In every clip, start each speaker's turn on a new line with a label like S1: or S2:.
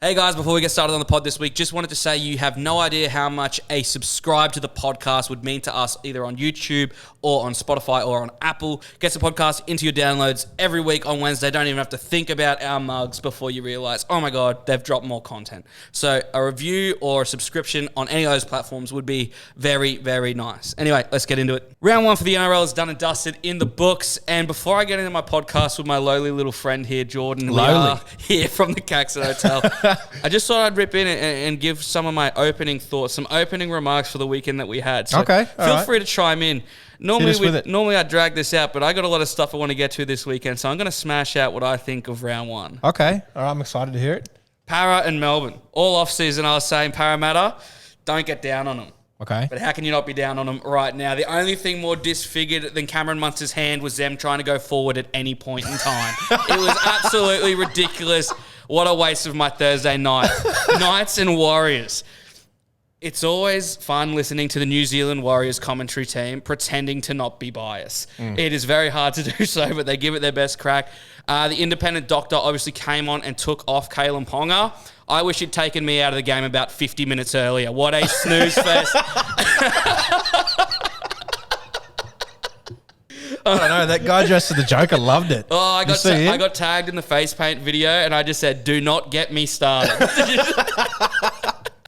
S1: Hey guys, before we get started on the pod this week, just wanted to say you have no idea how much a subscribe to the podcast would mean to us either on YouTube or on Spotify or on Apple. Gets the podcast into your downloads every week on Wednesday. Don't even have to think about our mugs before you realize, oh my God, they've dropped more content. So a review or a subscription on any of those platforms would be very, very nice. Anyway, let's get into it. Round one for the NRL is done and dusted in the books. And before I get into my podcast with my lowly little friend here, Jordan, we are here from the Caxton Hotel. I just thought I'd rip in and give some of my opening thoughts, some opening remarks for the weekend that we had. So feel free to chime in. Normally I drag this out, but I got a lot of stuff I want to get to this weekend, so I'm going to smash out what I think of round one.
S2: Okay. All right, I'm excited to hear it.
S1: Para and Melbourne. All off-season I was saying, Parramatta, don't get down on them.
S2: Okay.
S1: But how can you not be down on them right now? The only thing more disfigured than Cameron Munster's hand was them trying to go forward at any point in time. It was absolutely ridiculous. What a waste of my Thursday night. Knights and Warriors. It's always fun listening to the New Zealand Warriors commentary team pretending to not be biased. It is very hard to do so, but they give it their best crack. The independent doctor obviously came on and took off Kalen Ponga. I wish he'd taken me out of the game about 50 minutes earlier. What a snooze fest.
S2: I don't know. That guy dressed as the Joker loved it.
S1: Oh, I got tagged in the face paint video, and I just said, "Do not get me started."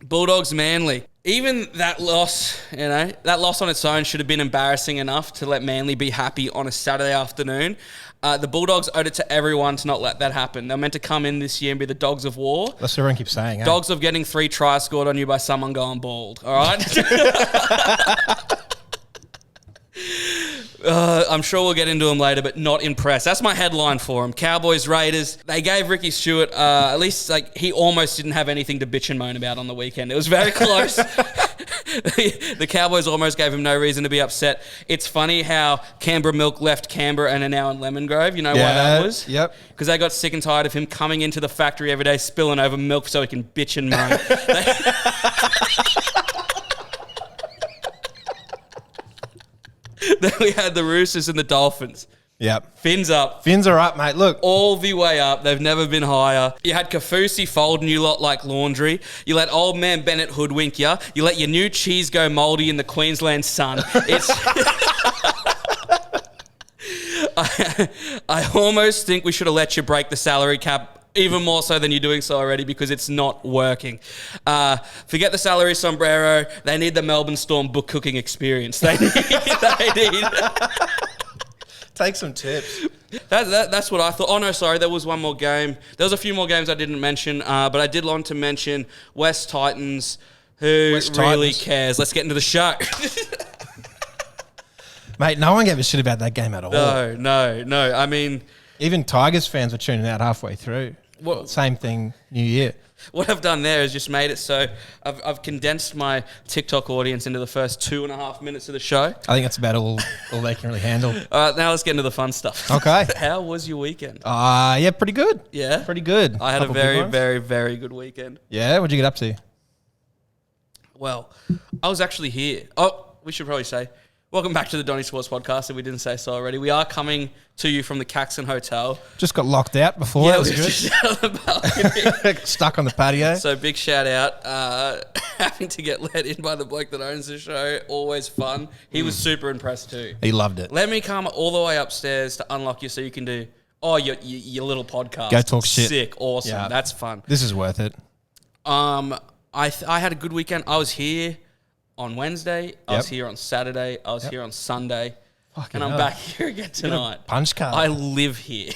S1: Bulldogs Manly. Even that loss, that loss on its own should have been embarrassing enough to let Manly be happy on a Saturday afternoon. The Bulldogs owed it to everyone to not let that happen. They're meant to come in this year and be the dogs of war.
S2: That's what everyone keeps saying.
S1: Dogs of getting 3 tries scored on you by someone going bald. All right. I'm sure we'll get into them later, but not impressed. That's my headline for them. Cowboys, Raiders. They gave Ricky Stewart, at least he almost didn't have anything to bitch and moan about on the weekend. It was very close. The Cowboys almost gave him no reason to be upset. It's funny how Canberra Milk left Canberra and are now in Lemon Grove. You know why that was?
S2: Yep.
S1: Because they got sick and tired of him coming into the factory every day, spilling over milk so he can bitch and moan. Then we had the Roosters and the Dolphins.
S2: Yep.
S1: Fins up.
S2: Fins are up, mate. Look.
S1: All the way up. They've never been higher. You had Kafusi folding you lot like laundry. You let old man Bennett hoodwink you. You let your new cheese go mouldy in the Queensland sun. It's... I almost think we should have let you break the salary cap even more so than you're doing so already because it's not working. Forget the salary sombrero. They need the Melbourne Storm book cooking experience. They need.
S2: Take some tips.
S1: That's what I thought. Oh, no, sorry. There was one more game. There was a few more games I didn't mention, but I did want to mention West Titans. Who really cares? Let's get into the show.
S2: Mate, no one gave a shit about that game at all.
S1: No. I mean...
S2: Even Tigers fans were tuning out halfway through. Same thing, New Year.
S1: What I've done there is just made it so I've condensed my TikTok audience into the first 2.5 minutes of the show.
S2: I think that's about all they can really handle.
S1: All right, now let's get into the fun stuff.
S2: Okay.
S1: How was your weekend?
S2: Yeah, pretty good.
S1: Yeah?
S2: Pretty good.
S1: I had a very, very, very good weekend.
S2: Yeah? What'd you get up to?
S1: Well, I was actually here. Oh, we should probably say... Welcome back to the Donny Sports Podcast, if we didn't say so already. We are coming to you from the Caxton Hotel.
S2: Just got locked out before.
S1: Yeah,
S2: that was
S1: we
S2: good.
S1: Just out of the balcony.
S2: Stuck on the patio.
S1: So big shout out. Having to get let in by the bloke that owns the show, always fun. He was super impressed too.
S2: He loved it.
S1: Let me come all the way upstairs to unlock you so you can do, your little podcast.
S2: Go talk shit.
S1: Sick, awesome.
S2: Yeah.
S1: That's fun.
S2: This is worth it.
S1: I had a good weekend. I was here on Wednesday, I was here on Saturday, I was here on Sunday, and I'm back here again tonight.
S2: Punch card.
S1: I live here.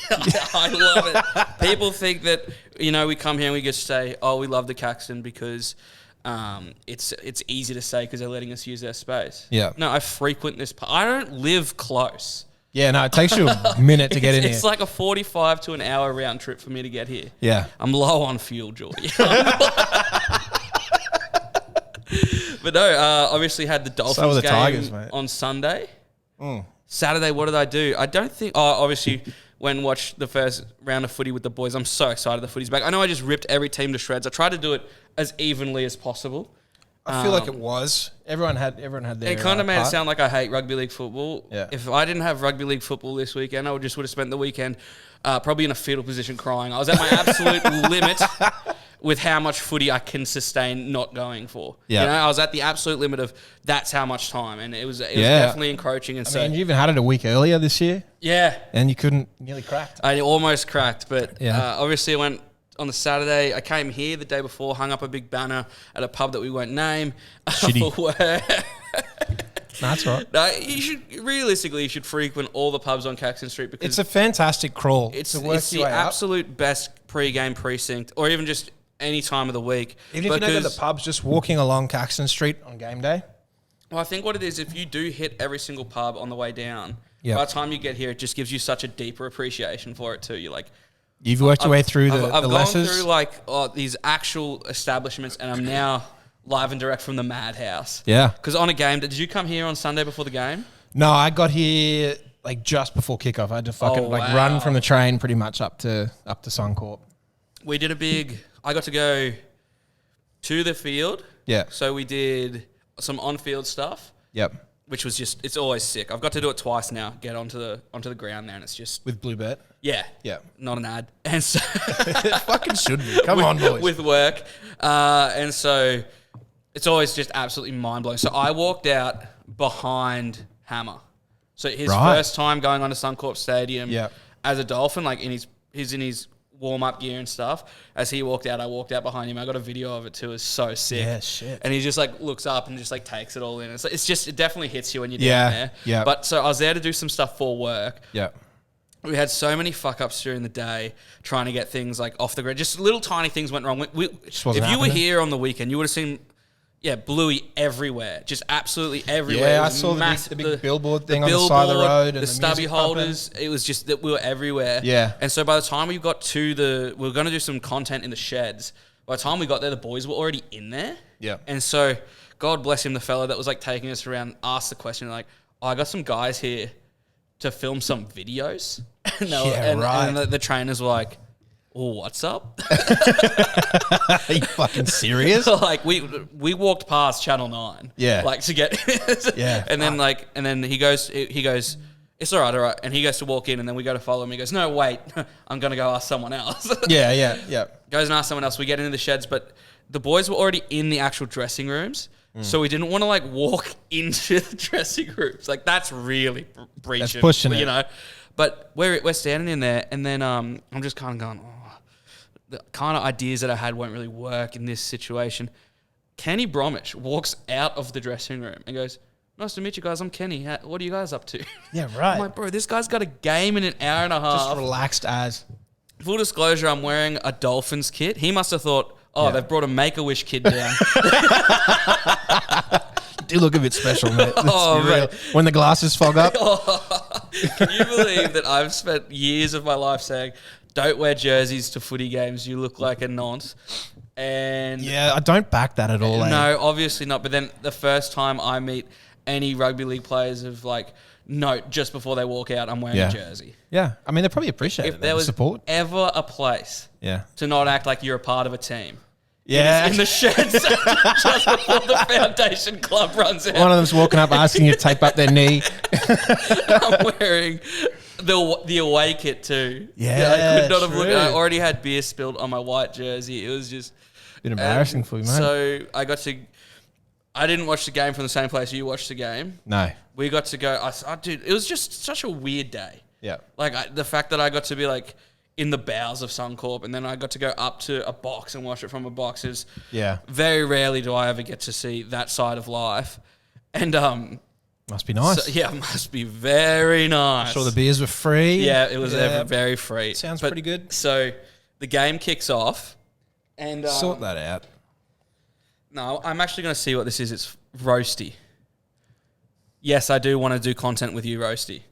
S1: I love it. People think that, we come here and we just say, oh, we love the Caxton because it's easy to say because they're letting us use their space.
S2: Yeah.
S1: No, I frequent this. I don't live close.
S2: Yeah, no, it takes you a minute to get in here.
S1: It's like a 45 to an hour round trip for me to get here.
S2: Yeah.
S1: I'm low on fuel, Geordie. But no, obviously had the Dolphins game
S2: Tigers, mate.
S1: On Sunday. Saturday, what did I do? I don't think... obviously, when watched the first round of footy with the boys, I'm so excited the footy's back. I know I just ripped every team to shreds. I tried to do it as evenly as possible.
S2: I feel like it was. Everyone had their
S1: It kind of made
S2: part.
S1: it sound like I hate rugby league football.
S2: Yeah.
S1: If I didn't have rugby league football this weekend, I would have spent the weekend probably in a fetal position crying. I was at my absolute limit. with how much footy I can sustain not going for.
S2: Yeah.
S1: You know, I was at the absolute limit of that's how much time, and it was definitely encroaching. And
S2: I mean, you even had it a week earlier this year.
S1: Yeah.
S2: And you couldn't, nearly cracked.
S1: I almost cracked, but obviously I went on the Saturday. I came here the day before, hung up a big banner at a pub that we won't name.
S2: Shitty. That's right.
S1: No, you should frequent all the pubs on Caxton Street because
S2: it's a fantastic crawl.
S1: It's the absolute best pre-game precinct, or even just any time of the week.
S2: Even if you don't go to the pubs, just walking along Caxton Street on game day.
S1: Well, I think what it is, if you do hit every single pub on the way down, by the time you get here, it just gives you such a deeper appreciation for it too. You're like,
S2: you've worked your way through the
S1: I've
S2: lessers.
S1: gone through like these actual establishments, and I'm now live and direct from the madhouse. Yeah. Because on a game, did you come here on Sunday before the game?
S2: No, I got here like just before kickoff. I had to fucking run from the train pretty much up to Suncorp.
S1: We did I got to go to the field.
S2: Yeah.
S1: So we did some on-field stuff.
S2: Yep.
S1: Which was it's always sick. I've got to do it twice now. Get onto the ground there, and it's just
S2: with Bluebet.
S1: Yeah.
S2: Yeah.
S1: Not an ad. And so
S2: it fucking should be. Come on, boys.
S1: With work, and so it's always just absolutely mind blowing. So I walked out behind Hammer. So his first time going onto Suncorp Stadium as a Dolphin, like he's in his warm-up gear and stuff. As he walked out, I walked out behind him. I got a video of it too. It's so sick.
S2: Yeah, shit.
S1: And he just like looks up and just like takes it all in. It definitely hits you when you're down there. Yeah. But so I was there to do some stuff for work. Yeah. We had so many fuck-ups during the day trying to get things like off the grid. Just little tiny things went wrong. If you were here on the weekend, you would have seen bluey everywhere. Just absolutely everywhere.
S2: Yeah, I saw the big billboard thing on the side of the road. And
S1: the stubby holders. It was just that we were everywhere. Yeah. And so by the time we got to we were going to do some content in the sheds. By the time we got there, the boys were already in there. Yeah. And so, God bless him, the fella that was like taking us around asked the question like, I got some guys here to film some videos. And the trainers were like, oh, what's up?
S2: Are you fucking serious?
S1: Like we walked past Channel 9. Yeah. Like to get and then he goes, it's all right. And he goes to walk in, and then we go to follow him. He goes, no, wait, I'm gonna go ask someone else. Yeah. Goes and asks someone else. We get into the sheds, but the boys were already in the actual dressing rooms. So we didn't want to like walk into the dressing rooms. Like that's really breaching.
S2: That's pushing it.
S1: You know. But we're standing in there, and then I'm just kind of going, the kind of ideas that I had won't really work in this situation. Kenny Bromwich walks out of the dressing room and goes, nice to meet you guys. I'm Kenny. What are you guys up to?
S2: Yeah, right.
S1: I'm like, bro, this guy's got a game in an hour and a half.
S2: Just relaxed as.
S1: Full disclosure, I'm wearing a Dolphins kit. He must have thought, they've brought a Make-A-Wish kid down.
S2: Do look a bit special, mate. Real. When the glasses fog up.
S1: Can you believe that I've spent years of my life saying, don't wear jerseys to footy games, you look like a nonce. And
S2: yeah, I don't back that at all.
S1: No, obviously not. But then the first time I meet any rugby league players of like note just before they walk out, I'm wearing a jersey.
S2: Yeah. I mean, they probably appreciate it.
S1: If there was
S2: support.
S1: ever a place to not act like you're a part of a team.
S2: Yeah.
S1: In the sheds just before the foundation club runs out.
S2: One of them's walking up asking you to tape up their knee.
S1: I'm wearing the away kit too.
S2: Yeah,
S1: I could not have looked. I already had beer spilled on my white jersey. It was just
S2: a bit embarrassing for you, mate.
S1: So I didn't watch the game from the same place you watched the game.
S2: No.
S1: We got to go. Dude, it was just such a weird day. Yeah. Like the fact that I got to be like in the bowels of Suncorp, and then I got to go up to a box and watch it from a box. Is very rarely do I ever get to see that side of life, and
S2: must be nice.
S1: So, must be very nice.
S2: I'm sure the beers were free.
S1: Yeah, it was very free.
S2: Sounds pretty good.
S1: So the game kicks off, and
S2: sort that out.
S1: No, I'm actually going to see what this is. It's Roasty. Yes, I do want to do content with you, Roasty.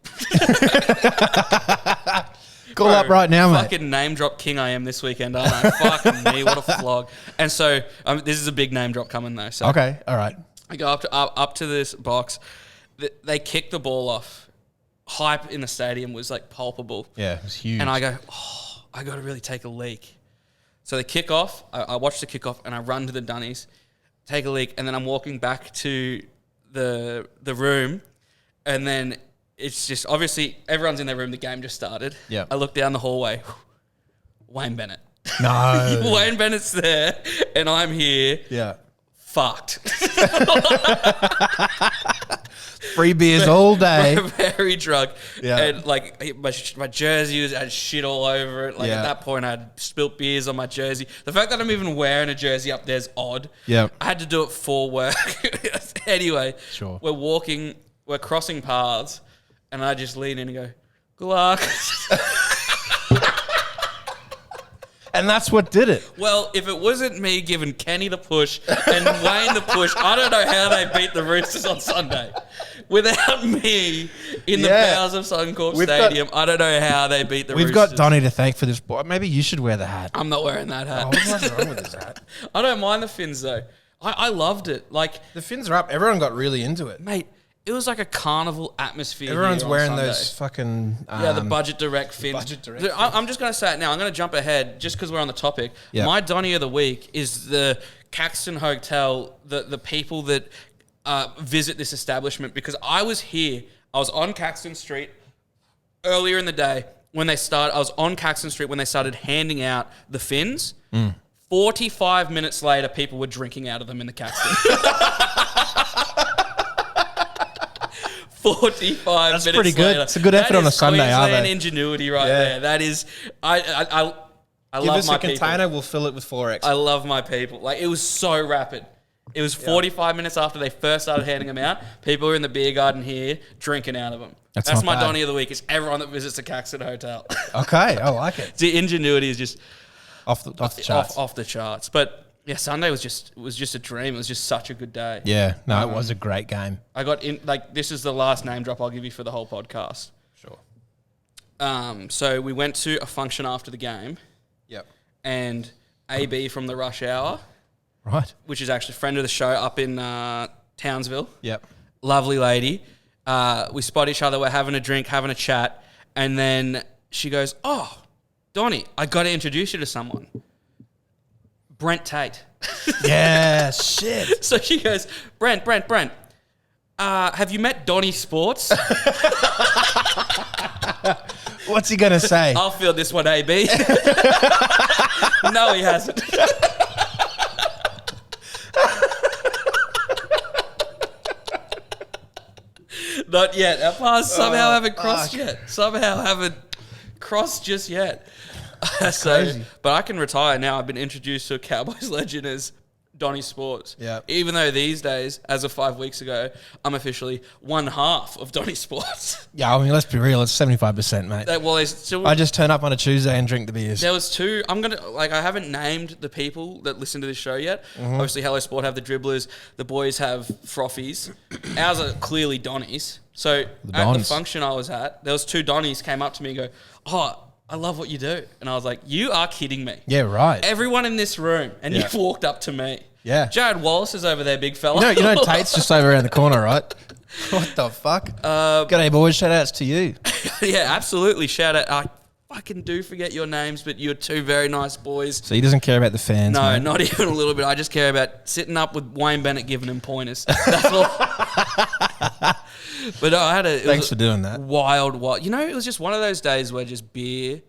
S2: Call up right now, mate.
S1: Fucking name drop king I am this weekend, aren't I? Fucking me, what a flog. And so this is a big name drop coming though. So
S2: okay, all right.
S1: I go up to this box. They kick the ball off. Hype in the stadium was like palpable.
S2: Yeah, it was huge.
S1: And I go, I got to really take a leak. So they kick off. I watch the kick off and I run to the dunnies, take a leak, and then I'm walking back to the room, and then it's just obviously everyone's in their room. The game just started. Yeah. I look down the hallway. Wayne Bennett.
S2: No.
S1: Wayne Bennett's there, and I'm here.
S2: Yeah.
S1: Fucked.
S2: Free beers all day.
S1: Very drunk.
S2: Yeah.
S1: And like my jersey had shit all over it. Like at that point I had spilt beers on my jersey. The fact that I'm even wearing a jersey up there is odd.
S2: Yeah.
S1: I had to do it for work. Anyway,
S2: Sure.
S1: we're crossing paths, and I just lean in and go, good luck.
S2: And that's what did it.
S1: Well, if it wasn't me giving Kenny the push and Wayne the push, I don't know how they beat the Roosters on Sunday. Without me in the bowels of Suncorp Stadium, I don't know how they beat the Roosters.
S2: We've got Donny to thank for this. Maybe you should wear the hat.
S1: I'm not wearing that hat.
S2: What's wrong with this hat?
S1: I don't mind the fins, though. I loved it. Like,
S2: The fins are up. Everyone got really into it.
S1: mate, it was like a carnival atmosphere.
S2: Everyone's
S1: here on
S2: wearing
S1: Sunday.
S2: those fucking...
S1: the Budget Direct fins.
S2: Budget Direct
S1: I'm just going to say it now. I'm going to jump ahead just because we're on the topic.
S2: Yep.
S1: My Donny of the week is the Caxton Hotel, the people that visit this establishment, because I was here. I was on Caxton Street earlier in the day when they started. I was on Caxton Street when they started handing out the fins. 45 minutes later, people were drinking out of them in the Caxton. 45
S2: That's
S1: minutes
S2: pretty good.
S1: later.
S2: It's a good effort on a Sunday, are
S1: Queensland
S2: they?
S1: ingenuity right there. That is, I
S2: Give
S1: love
S2: us
S1: my
S2: a container,
S1: people.
S2: we'll fill it with 4X.
S1: I love my people. Like, it was so rapid. It was 45 minutes after they first started handing them out. People were in the beer garden here drinking out of them. That's
S2: not
S1: my
S2: bad.
S1: Donny of the week. Is everyone that visits the Caxton Hotel.
S2: Okay, I like it.
S1: The ingenuity is just
S2: Off the charts.
S1: off the charts. But yeah, Sunday was just a dream. It was just such a good day.
S2: Yeah, no, it was a great game.
S1: I got in, like, this is the last name drop I'll give you for the whole podcast.
S2: Sure.
S1: So we went to a function after the game,
S2: Yep.
S1: and AB from the Rush Hour,
S2: Right.
S1: which is actually a friend of the show up in Townsville,
S2: Yep.
S1: lovely lady. We spot each other. We're having a drink, having a chat, and then she goes, "Oh, Donny, I got to introduce you to someone. Brent Tate."
S2: Yeah, shit.
S1: So she goes, Brent, have you met Donny Sports?
S2: What's he going to say?
S1: I'll field this one, AB. No, he hasn't. Not yet. Our paths somehow haven't crossed yet. Somehow haven't crossed just yet.
S2: crazy.
S1: But I can retire now. I've been introduced to a Cowboys legend as Donny Sports.
S2: Yeah.
S1: Even though these days, as of 5 weeks ago, I'm officially one half of Donny Sports.
S2: Yeah, I mean, let's be real. It's 75%, mate. I just turn up on a Tuesday and drink the beers.
S1: There was two. I haven't named the people that listen to this show yet. Obviously, Hello Sport have the dribblers. The boys have frothies. Ours are clearly Donnies. So at the
S2: Dons.
S1: function I was at, there was two Donnies came up to me and go, "Oh, I love what you do." And I was like, "You are kidding me."
S2: Yeah, right.
S1: Everyone in this room, and you've walked up to me.
S2: Yeah.
S1: Jared Wallace is over there, big fella.
S2: You know Tate's just over around the corner, right? What the fuck? G'day, boys. Shout outs to you.
S1: Yeah, absolutely. Shout out. I fucking do forget your names, but you're two very nice boys.
S2: So he doesn't care about the fans,
S1: No,
S2: mate?
S1: not even a little bit. I just care about sitting up with Wayne Bennett giving him pointers. That's all. But no,
S2: Thanks for doing that.
S1: Wild. You know, it was just one of those days where just beer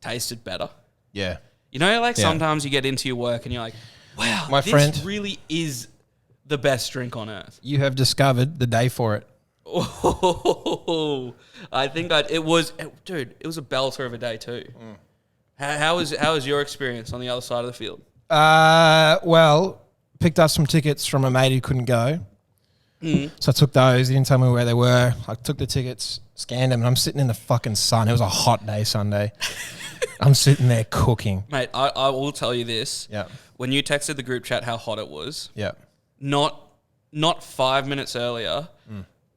S1: tasted better.
S2: Yeah.
S1: You know, sometimes you get into your work and you're like, wow,
S2: My
S1: this
S2: friend-
S1: really is the best drink on earth.
S2: You have discovered the day for it.
S1: Oh, I think it was a belter of a day too. How was your experience on the other side of the field?
S2: Well, picked up some tickets from a mate who couldn't go. So I took those. He didn't tell me where they were. I took the tickets, scanned them, and I'm sitting in the fucking sun. It was a hot day Sunday. I'm sitting there cooking.
S1: Mate, I will tell you this.
S2: Yeah.
S1: When you texted the group chat how hot it was,
S2: Yeah.
S1: not 5 minutes earlier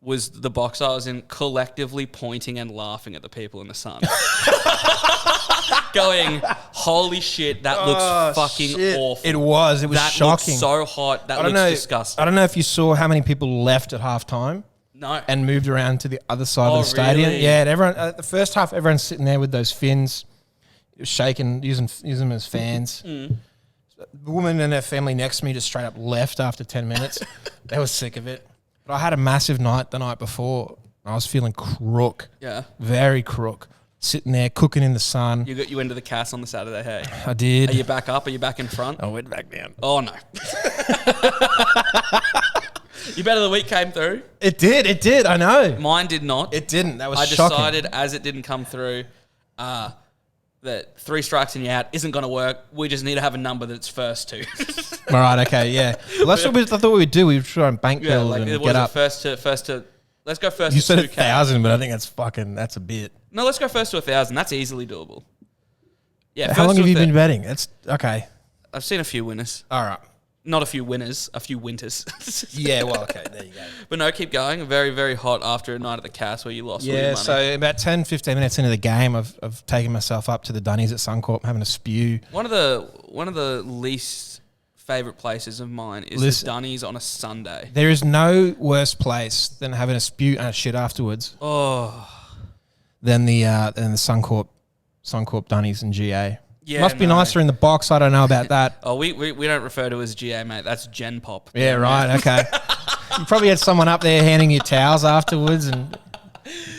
S1: was the box I was in collectively pointing and laughing at the people in the sun. Going, holy shit, that looks fucking awful.
S2: It was
S1: that
S2: shocking.
S1: looks so hot. That looks disgusting.
S2: I don't know if you saw how many people left at halftime.
S1: No.
S2: And moved around to the other side of the stadium.
S1: Really?
S2: Yeah, and everyone. The first half, everyone's sitting there with those fins, shaking, using them as fans. The woman and her family next to me just straight up left after 10 minutes. They were sick of it. But I had a massive night the night before. I was feeling crook.
S1: Yeah.
S2: Very crook. sitting there cooking in the sun.
S1: You went to the cast on the Saturday, hey?
S2: I did.
S1: Are you back up? Are you back in front?
S2: I went back down.
S1: Oh, no. You better the week came through?
S2: It did. I know.
S1: Mine did not.
S2: It didn't. That was
S1: I
S2: shocking.
S1: decided as it didn't come through that 3 strikes and you're out isn't going to work. We just need to have a number that's first to.
S2: All right, okay, yeah. Well, that's what I thought we would do. We would try and bank build and get up.
S1: First to. Let's go first.
S2: You
S1: to
S2: said
S1: 2K.
S2: 1,000, but I think that's a bit.
S1: No, let's go first to 1,000. That's easily doable. Yeah.
S2: How long have you been betting? That's okay.
S1: I've seen a few winners.
S2: All right.
S1: Not a few winners, a few winters.
S2: Yeah, well, okay, there you go.
S1: But no, keep going. Very, very hot after a night at the cast where you lost all your
S2: Yeah,
S1: money.
S2: so about 10, 15 minutes into the game, I've taken myself up to the Donnies at Suncorp, having a spew.
S1: One of the least favourite places of mine is the Donnies on a Sunday.
S2: There is no worse place than having a spew and a shit afterwards than the Suncorp Donnies and GA.
S1: Yeah,
S2: must be nicer in the box. I don't know about that.
S1: Oh, we don't refer to it as GA, mate. That's Gen Pop.
S2: Yeah, right. Okay. You probably had someone up there handing you towels afterwards and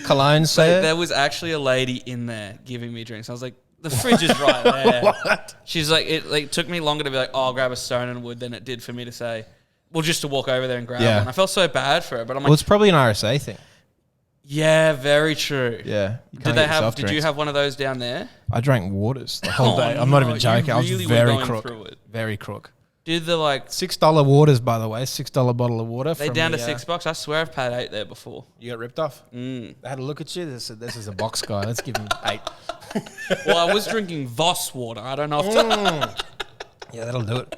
S2: cologne. So
S1: there was actually a lady in there giving me drinks. I was like, the fridge is right there.
S2: What?
S1: She's like, it took me longer to be like, oh, I'll grab a stone and wood than it did for me to say, well, just to walk over there and grab one. I felt so bad for her, but I'm like,
S2: well, it's probably an RSA thing.
S1: Yeah, very true.
S2: Yeah.
S1: Did you have one of those down there?
S2: I drank waters the whole day. I'm not even joking. I was very crook. Very crook.
S1: Did the
S2: $6 waters, by the way, $6 bottle of water.
S1: They down to $6. I swear I've paid 8 there before.
S2: You got ripped off. They had a look at you. They said, "This is a box guy. Let's give him 8."
S1: Well, I was drinking Voss water. I don't know if
S2: yeah, that'll do it.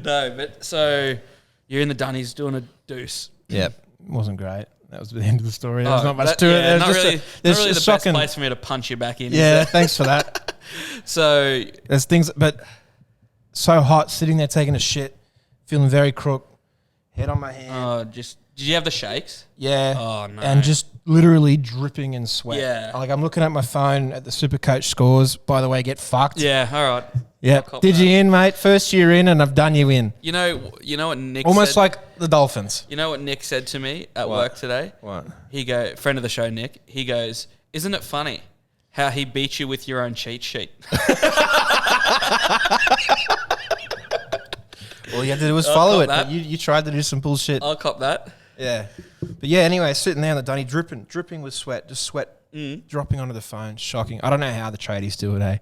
S1: No, but so you're in the Donnies doing a deuce.
S2: Yep, wasn't great. That was the end of the story. There's not much to it.
S1: Yeah, not really the best place for me to punch you back in.
S2: Yeah, thanks for that.
S1: So
S2: there's things, but so hot, sitting there taking a shit, feeling very crook, head on my hand.
S1: Did you have the shakes?
S2: Yeah.
S1: Oh no.
S2: And just literally dripping in sweat.
S1: Yeah.
S2: Like I'm looking at my phone at the Supercoach scores. By the way, get fucked.
S1: Yeah. All right.
S2: Yeah. Did you in, mate? First year in, and I've done you in.
S1: You know what Nick
S2: almost
S1: said?
S2: like the Dolphins.
S1: You know what Nick said to me at work today?
S2: What?
S1: Friend of the show, Nick. He goes, "Isn't it funny how he beat you with your own cheat sheet?"
S2: All you had to do was follow it. But you tried to do some bullshit.
S1: I'll cop that.
S2: Yeah. But yeah, anyway, sitting there on the Donny, dripping with sweat, just sweat dropping onto the phone. Shocking. I don't know how the tradies do it, eh?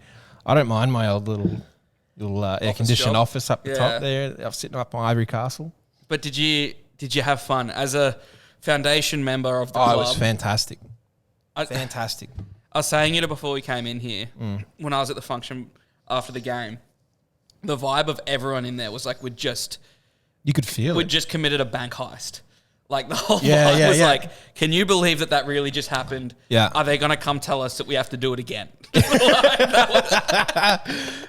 S2: I don't mind my old little air-conditioned office up the top there. I'm sitting up on Ivory Castle.
S1: But did you have fun as a foundation member of the club?
S2: It was fantastic. Fantastic.
S1: I was saying it before we came in here, when I was at the function after the game, the vibe of everyone in there was like
S2: you could feel
S1: we'd just committed a bank heist. Like the whole vibe was like, can you believe that really just happened?
S2: Yeah.
S1: Are they going to come tell us that we have to do it again?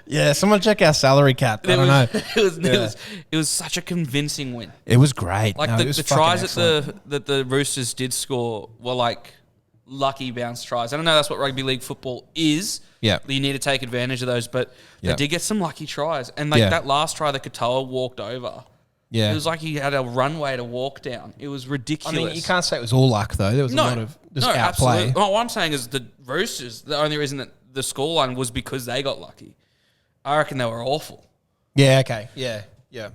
S2: Yeah, someone check our salary cap. I don't know.
S1: It was such a convincing win.
S2: It was great.
S1: Like the tries that the Roosters did score were like lucky bounce tries. I don't know that's what rugby league football is.
S2: Yeah.
S1: You need to take advantage of those, but they did get some lucky tries. And that last try that Katoa walked over.
S2: Yeah.
S1: It was like he had a runway to walk down. It was ridiculous.
S2: I mean, you can't say it was all luck, though. There was a lot of outplay.
S1: Absolutely. What I'm saying is the Roosters, the only reason that the scoreline was because they got lucky. I reckon they were awful.
S2: Yeah, okay. Yeah. But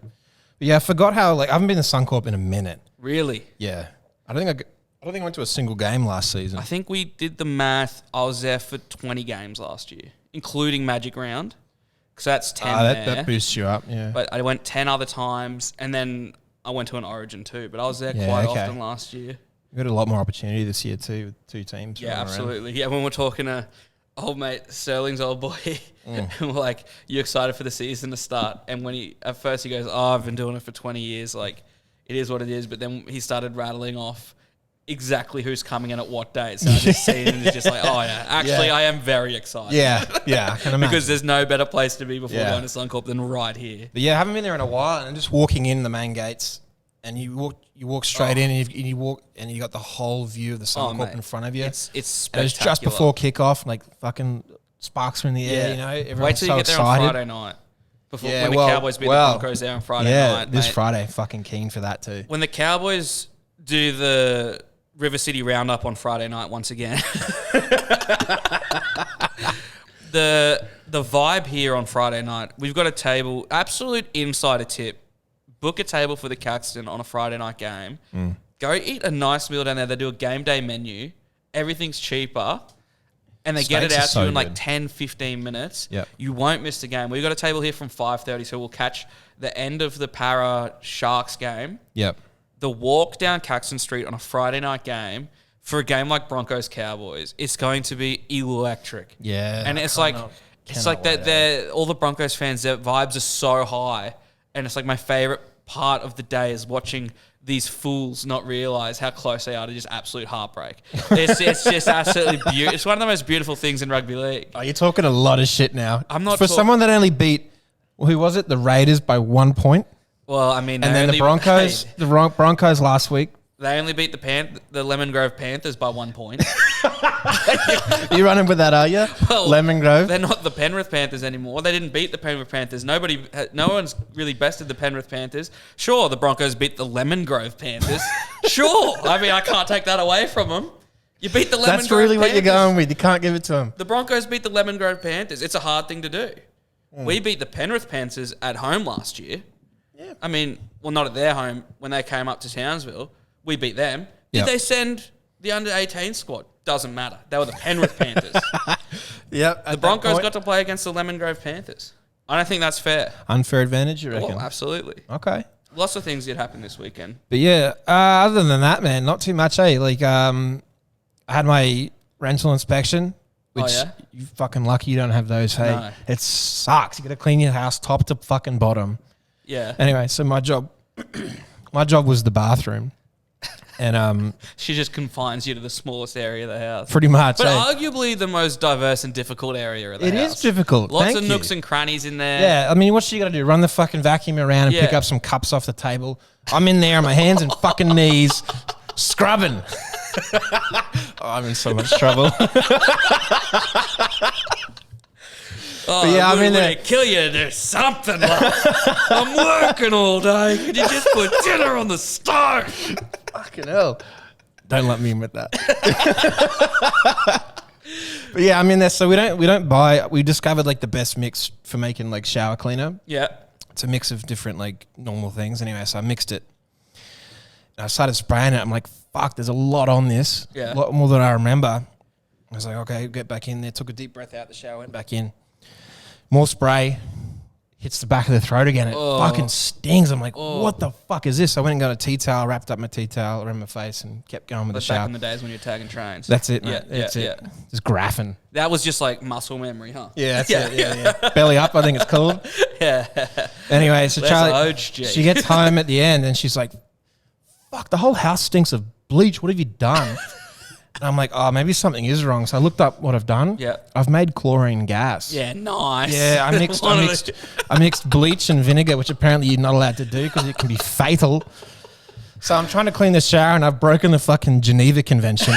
S2: yeah, I forgot how, I haven't been to Suncorp in a minute.
S1: Really?
S2: Yeah. I don't think I went to a single game last season.
S1: I think we did the math. I was there for 20 games last year, including Magic Round. So that's 10 there.
S2: That boosts you up, yeah.
S1: But I went 10 other times, and then I went to an Origin too. But I was there quite often last year.
S2: You got a lot more opportunity this year too, with 2 teams.
S1: Yeah, absolutely. Yeah, when we're talking to old mate Sterling's old boy, and we're like, "You excited for the season to start?" And when at first he goes, "Oh, I've been doing it for 20 years. Like, it is what it is." But then he started rattling off exactly who's coming in at what date. So I just see him and it's just like, oh yeah, actually I am very excited.
S2: Yeah, I can imagine.
S1: Because there's no better place to be before going to Suncorp than right here.
S2: But yeah, I haven't been there in a while, and just walking in the main gates, and you walk straight in, and you walk, and you got the whole view of the Suncorp in front of you.
S1: It's spectacular.
S2: And it was just before kickoff, like fucking sparks are in the air, you know. Everyone's
S1: wait till you get there on Friday night. Before when the Cowboys beat the Broncos there on Friday night.
S2: This Friday, fucking keen for that too.
S1: When the Cowboys do the River City Roundup on Friday night once again. The vibe here on Friday night, we've got a table, absolute insider tip. Book a table for the Caxton on a Friday night game. Go eat a nice meal down there. They do a game day menu. Everything's cheaper. And they get it out to you in like 10, 15 minutes.
S2: Yep.
S1: You won't miss the game. We've got a table here from 5:30, so we'll catch the end of the Para Sharks game.
S2: Yep.
S1: The walk down Caxton Street on a Friday night game for a game like Broncos Cowboys, it's going to be electric.
S2: Yeah.
S1: And it's like that all the Broncos fans, their vibes are so high. And it's like my favorite part of the day is watching these fools not realize how close they are to just absolute heartbreak. It's just absolutely beautiful. It's one of the most beautiful things in rugby league.
S2: Oh, you're talking a lot of shit now.
S1: I'm not
S2: for someone that only beat, who was it? The Raiders by 1 point.
S1: Well, I mean,
S2: and then the Broncos, Broncos last week.
S1: They only beat the Lemon Grove Panthers by 1 point.
S2: You running with that, are you?
S1: Well,
S2: Lemon Grove?
S1: They're not the Penrith Panthers anymore. They didn't beat the Penrith Panthers. No one's really bested the Penrith Panthers. Sure, the Broncos beat the Lemon Grove Panthers. Sure. I mean, I can't take that away from them. You beat the Lemon Grove Panthers.
S2: That's really what you're going with. You can't give it to them.
S1: The Broncos beat the Lemon Grove Panthers. It's a hard thing to do. We beat the Penrith Panthers at home last year.
S2: Yeah.
S1: I mean, well, not at their home. When they came up to Townsville, we beat them. Did they send the under-18 squad? Doesn't matter. They were the Penrith Panthers.
S2: Yep.
S1: The Broncos got to play against the Lemon Grove Panthers. I don't think that's fair.
S2: Unfair advantage, you reckon?
S1: Oh, absolutely.
S2: Okay.
S1: Lots of things did happen this weekend.
S2: But yeah, other than that, man, not too much, eh? Like, I had my rental inspection, which you fucking lucky you don't have those, hey?
S1: No.
S2: It sucks. You got to clean your house top to fucking bottom.
S1: Yeah.
S2: Anyway, so my job was the bathroom. And
S1: she just confines you to the smallest area of the house.
S2: Pretty much.
S1: But arguably the most diverse and difficult area of the house.
S2: It is difficult.
S1: Lots of nooks and crannies in there.
S2: Yeah, I mean, what's she got to do? Run the fucking vacuum around and pick up some cups off the table. I'm in there on my hands and fucking knees, scrubbing. I'm in so much trouble.
S1: Oh, yeah, I'm in there. Kill you. There's something left. I'm working all day. Could you just put dinner on the stove?
S2: Fucking hell. Don't let me in with that. But yeah, I'm in there. So we don't buy. We discovered like the best mix for making like shower cleaner.
S1: Yeah.
S2: It's a mix of different like normal things. Anyway, so I mixed it. And I started spraying it. I'm like, fuck, there's a lot on this.
S1: Yeah.
S2: A lot more than I remember. I was like, okay, get back in there. Took a deep breath out the shower, went back in. More spray, hits the back of the throat again. It fucking stings. I'm like, what the fuck is this? I went and got a tea towel, wrapped up my tea towel around my face and kept going with the shower.
S1: Back in the days when you're tagging trains.
S2: That's it, mate. That's it. Just graphing.
S1: That was just like muscle memory, huh?
S2: Yeah, that's it. Yeah. Belly up, I think it's called.
S1: Yeah.
S2: Anyway, so Charlie, she gets home at the end and she's like, fuck, the whole house stinks of bleach. What have you done? And I'm like, oh, maybe something is wrong. So I looked up what I've done.
S1: Yeah.
S2: I've made chlorine gas.
S1: Yeah, nice.
S2: Yeah, I mixed bleach and vinegar, which apparently you're not allowed to do because it can be fatal. So I'm trying to clean the shower and I've broken the fucking Geneva Convention.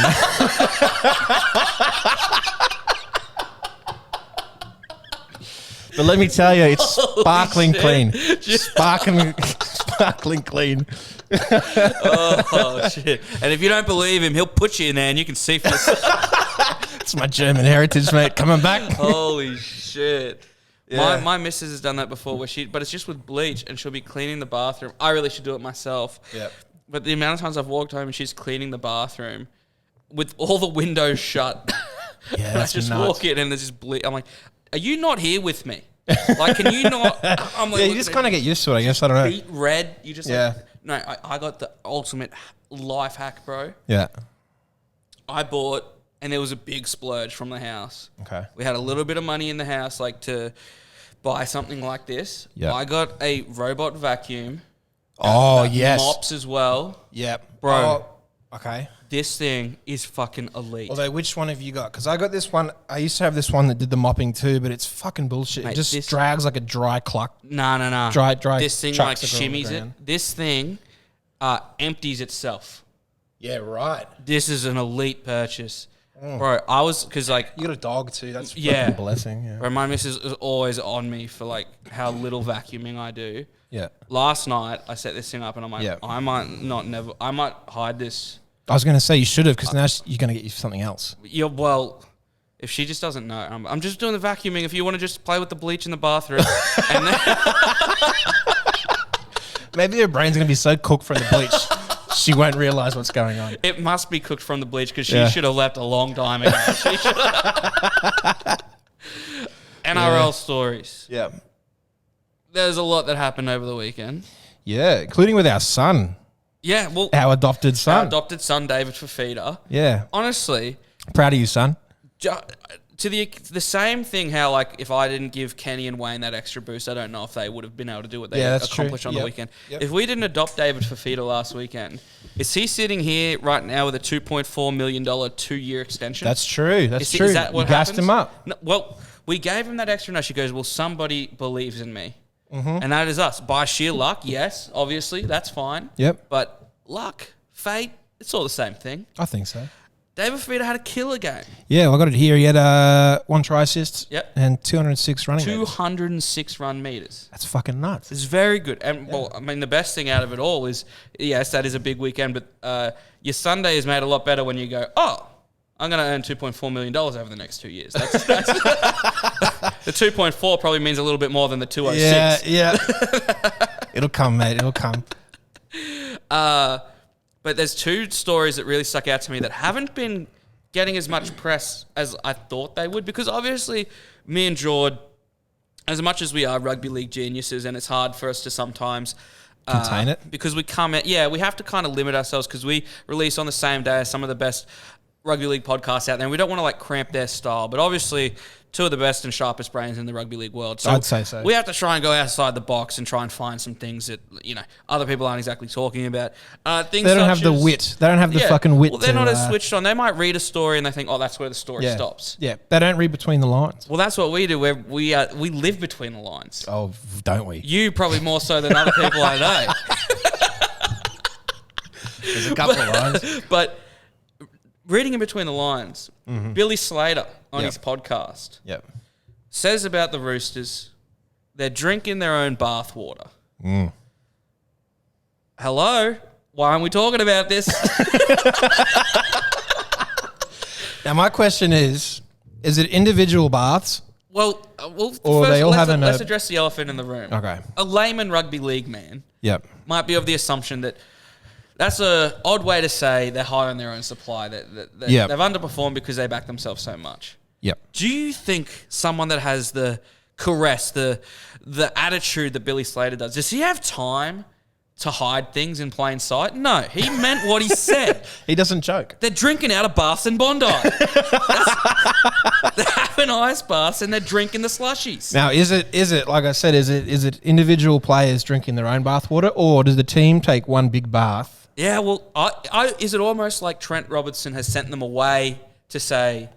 S2: But let me tell you, it's sparkling clean. Sparkling clean.
S1: Oh, shit. And if you don't believe him, he'll put you in there and you can see for yourself.
S2: It's my German heritage, mate. Coming back.
S1: Holy shit.
S2: Yeah.
S1: My missus has done that before, but it's just with bleach and she'll be cleaning the bathroom. I really should do it myself.
S2: Yep.
S1: But the amount of times I've walked home and she's cleaning the bathroom with all the windows shut.
S2: Yeah,
S1: and I just walk in and there's just bleach. I'm like, are you not here with me? Like, can you not? I'm like,
S2: yeah, you just kind of get used to it, I guess. I don't know.
S1: Beat red. You just
S2: yeah.
S1: No, I got the ultimate life hack, bro.
S2: Yeah.
S1: I bought, and there was a big splurge from the house.
S2: Okay.
S1: We had a little bit of money in the house, like to buy something like this.
S2: Yeah.
S1: I got a robot vacuum.
S2: Oh, yes.
S1: Mops as well.
S2: Yep.
S1: Bro.
S2: Oh, okay.
S1: This thing is fucking elite.
S2: Although, which one have you got? Because I got this one. I used to have this one that did the mopping too, but it's fucking bullshit.
S1: Mate,
S2: it just drags like a dry cluck.
S1: No.
S2: Dry.
S1: This thing like shimmies it. This thing empties itself.
S2: Yeah, right.
S1: This is an elite purchase. Bro, I was, because like...
S2: You got a dog too. That's
S1: yeah.
S2: a blessing. Yeah.
S1: Bro, my missus is always on me for like how little vacuuming I do.
S2: Yeah.
S1: Last night, I set this thing up and I'm like, I might hide this
S2: I was going to say you should have, because now you're going to get you something else.
S1: Yeah, well, if she just doesn't know, I'm just doing the vacuuming. If you want to just play with the bleach in the bathroom. And then
S2: Maybe her brain's going to be so cooked from the bleach, she won't realise what's going on.
S1: It must be cooked from the bleach because she should have left a long time ago. NRL stories.
S2: Yeah.
S1: There's a lot that happened over the weekend.
S2: Yeah, including with our son.
S1: Yeah, well,
S2: Our adopted son.
S1: our adopted son, David Fafita.
S2: Yeah.
S1: Honestly,
S2: Proud of you, son.
S1: to the same thing, how like if I didn't give Kenny and Wayne that extra boost, I don't know if they would have been able to do what they accomplished on the weekend.
S2: Yep.
S1: If we didn't adopt David Fafita last weekend, is he sitting here right now with a $2.4 million 2-year extension?
S2: That's true. That's true.
S1: Is that what
S2: you gassed
S1: happens?
S2: him up.
S1: No, well, we gave him that extra nudge. She goes, well, somebody believes in me. Mm-hmm. And that is us. By sheer luck, yes, obviously, that's fine.
S2: Yep.
S1: But luck, fate, it's all the same thing.
S2: I think so.
S1: David Fafita had a killer game.
S2: Yeah, well, I got it here. He had 1 try assist and 206 running
S1: 206 run meters.
S2: That's fucking nuts.
S1: It's very good. And, well, I mean, the best thing out of it all is, yes, that is a big weekend, but your Sunday is made a lot better when you go, oh, I'm going to earn $2.4 million over the next 2 years. That's the 2.4 probably means a little bit more than the 206.
S2: Yeah. It'll come, mate. It'll come.
S1: But there's 2 stories that really stuck out to me that haven't been getting as much press as I thought they would, because obviously me and Jord, as much as we are rugby league geniuses, and it's hard for us to sometimes
S2: Contain it.
S1: because we come at, we have to kind of limit ourselves because we release on the same day as some of the best rugby league podcasts out there, and we don't want to like cramp their style, but obviously 2 of the best and sharpest brains in the rugby league world. So
S2: I'd say so.
S1: We have to try and go outside the box and try and find some things that, other people aren't exactly talking about. Things
S2: They don't
S1: such
S2: have the
S1: as-
S2: wit. They don't have the fucking wit.
S1: Well, they're not as switched on. They might read a story and they think, oh, that's where the story stops.
S2: Yeah, they don't read between the lines.
S1: Well, that's what we do. We live between the lines.
S2: Oh, don't we?
S1: You probably more so than other people I know.
S2: There's a couple of lines.
S1: But reading in between the lines, Billy Slater on
S2: Yep.
S1: his podcast
S2: Yep.
S1: says about the Roosters, they're drinking their own bathwater. Hello? Why aren't we talking about this?
S2: Now, my question is it individual baths?
S1: Well,
S2: Or
S1: first,
S2: they all have
S1: let's address the elephant in the room.
S2: Okay.
S1: A layman rugby league man
S2: Yep.
S1: might be of the assumption that that's an odd way to say they're high on their own supply. That
S2: Yep.
S1: they've underperformed because they back themselves so much.
S2: Yep.
S1: Do you think someone that has the caress, the attitude that Billy Slater does he have time to hide things in plain sight? No, he meant what he said.
S2: He doesn't joke.
S1: They're drinking out of baths in Bondi. They're having ice baths and they're drinking the slushies.
S2: Now, is it like I said? Is it individual players drinking their own bathwater, or does the team take one big bath?
S1: Yeah, well, is it almost like Trent Robertson has sent them away to say,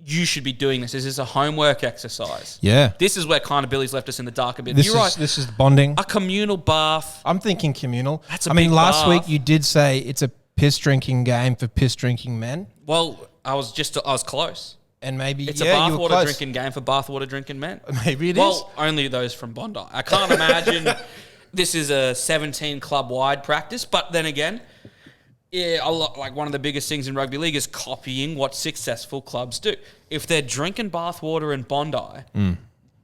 S1: you should be doing this? Is this a homework exercise?
S2: Yeah.
S1: This is where kind of Billy's left us in the dark a bit.
S2: This
S1: You're
S2: is
S1: right.
S2: this is bonding.
S1: A communal bath.
S2: I'm thinking communal.
S1: That's a
S2: I mean,
S1: big
S2: last
S1: bath.
S2: week you did say it's a piss drinking game for piss drinking men,
S1: Well, I was close.
S2: and maybe
S1: It's
S2: you
S1: a
S2: were
S1: bathwater
S2: close.
S1: drinking game for bathwater drinking men.
S2: Maybe it is.
S1: Well, only those from Bondi. I can't imagine this is a 17 club wide practice, but then again, yeah, like one of the biggest things in rugby league is copying what successful clubs do. If they're drinking bathwater in Bondi,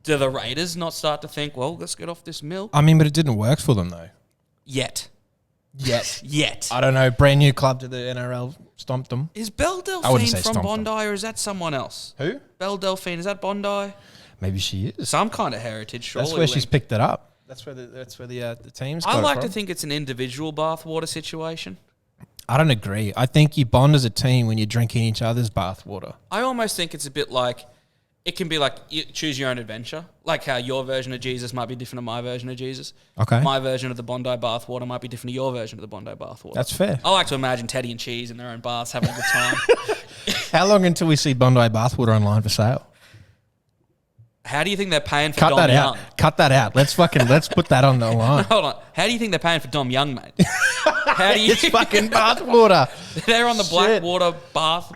S1: do the Raiders not start to think, well, let's get off this milk?
S2: I mean, but it didn't work for them though.
S1: Yet.
S2: Yet. I don't know. Brand new club to the NRL stomped them.
S1: Is Belle
S2: wouldn't
S1: Delphine
S2: say
S1: from
S2: stomp
S1: Bondi
S2: them.
S1: or is that someone else?
S2: Who?
S1: Belle Delphine, is that Bondi?
S2: Maybe she is.
S1: Some kind of heritage, surely.
S2: That's where she's
S1: linked.
S2: picked it up. That's where the teams.
S1: I
S2: got it
S1: like to
S2: from.
S1: think it's an individual bathwater situation.
S2: I don't agree. I think you bond as a team when you're drinking each other's bathwater.
S1: I almost think it's a bit like, it can be like you choose your own adventure. Like how your version of Jesus might be different to my version of Jesus.
S2: Okay.
S1: My version of the Bondi bathwater might be different to your version of the Bondi bathwater.
S2: That's fair.
S1: I like to imagine Teddy and Cheese in their own baths having a good time.
S2: How long until we see Bondi bathwater online for sale?
S1: How do you think they're paying for
S2: Cut
S1: Dom
S2: that
S1: Young?
S2: out. Cut that out. Let's put that on the line.
S1: Hold on. How do you think they're paying for Dom Young, mate? How do you
S2: It's fucking bathwater.
S1: They're on the
S2: Shit.
S1: Blackwater bath.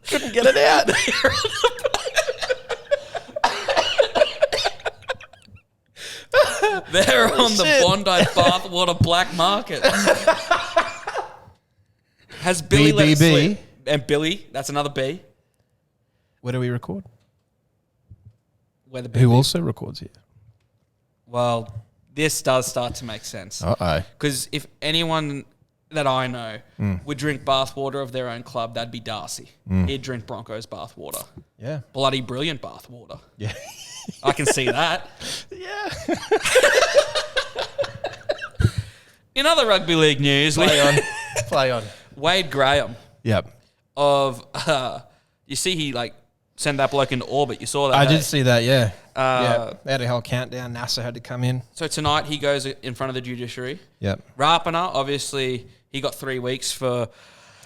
S2: Couldn't get it out.
S1: They're on the Bondi Bathwater black market. Has Billy let it slip? And Billy, that's another B.
S2: Where do we record?
S1: Where the
S2: Who also records here?
S1: Well, this does start to make sense.
S2: Uh-oh.
S1: Because if anyone that I know would drink bathwater of their own club, that'd be Darcy. He'd drink Broncos bathwater.
S2: Yeah.
S1: Bloody brilliant bathwater.
S2: Yeah.
S1: I can see that.
S2: Yeah.
S1: In other rugby league news,
S2: Play on.
S1: Wade Graham
S2: Yep.
S1: of, you see he like sent that bloke into orbit. You saw that?
S2: I did see that, yeah.
S1: Uh,
S2: They had a whole countdown. NASA had to come in.
S1: So tonight he goes in front of the judiciary.
S2: Yep.
S1: Rapana, obviously, he got 3 weeks for...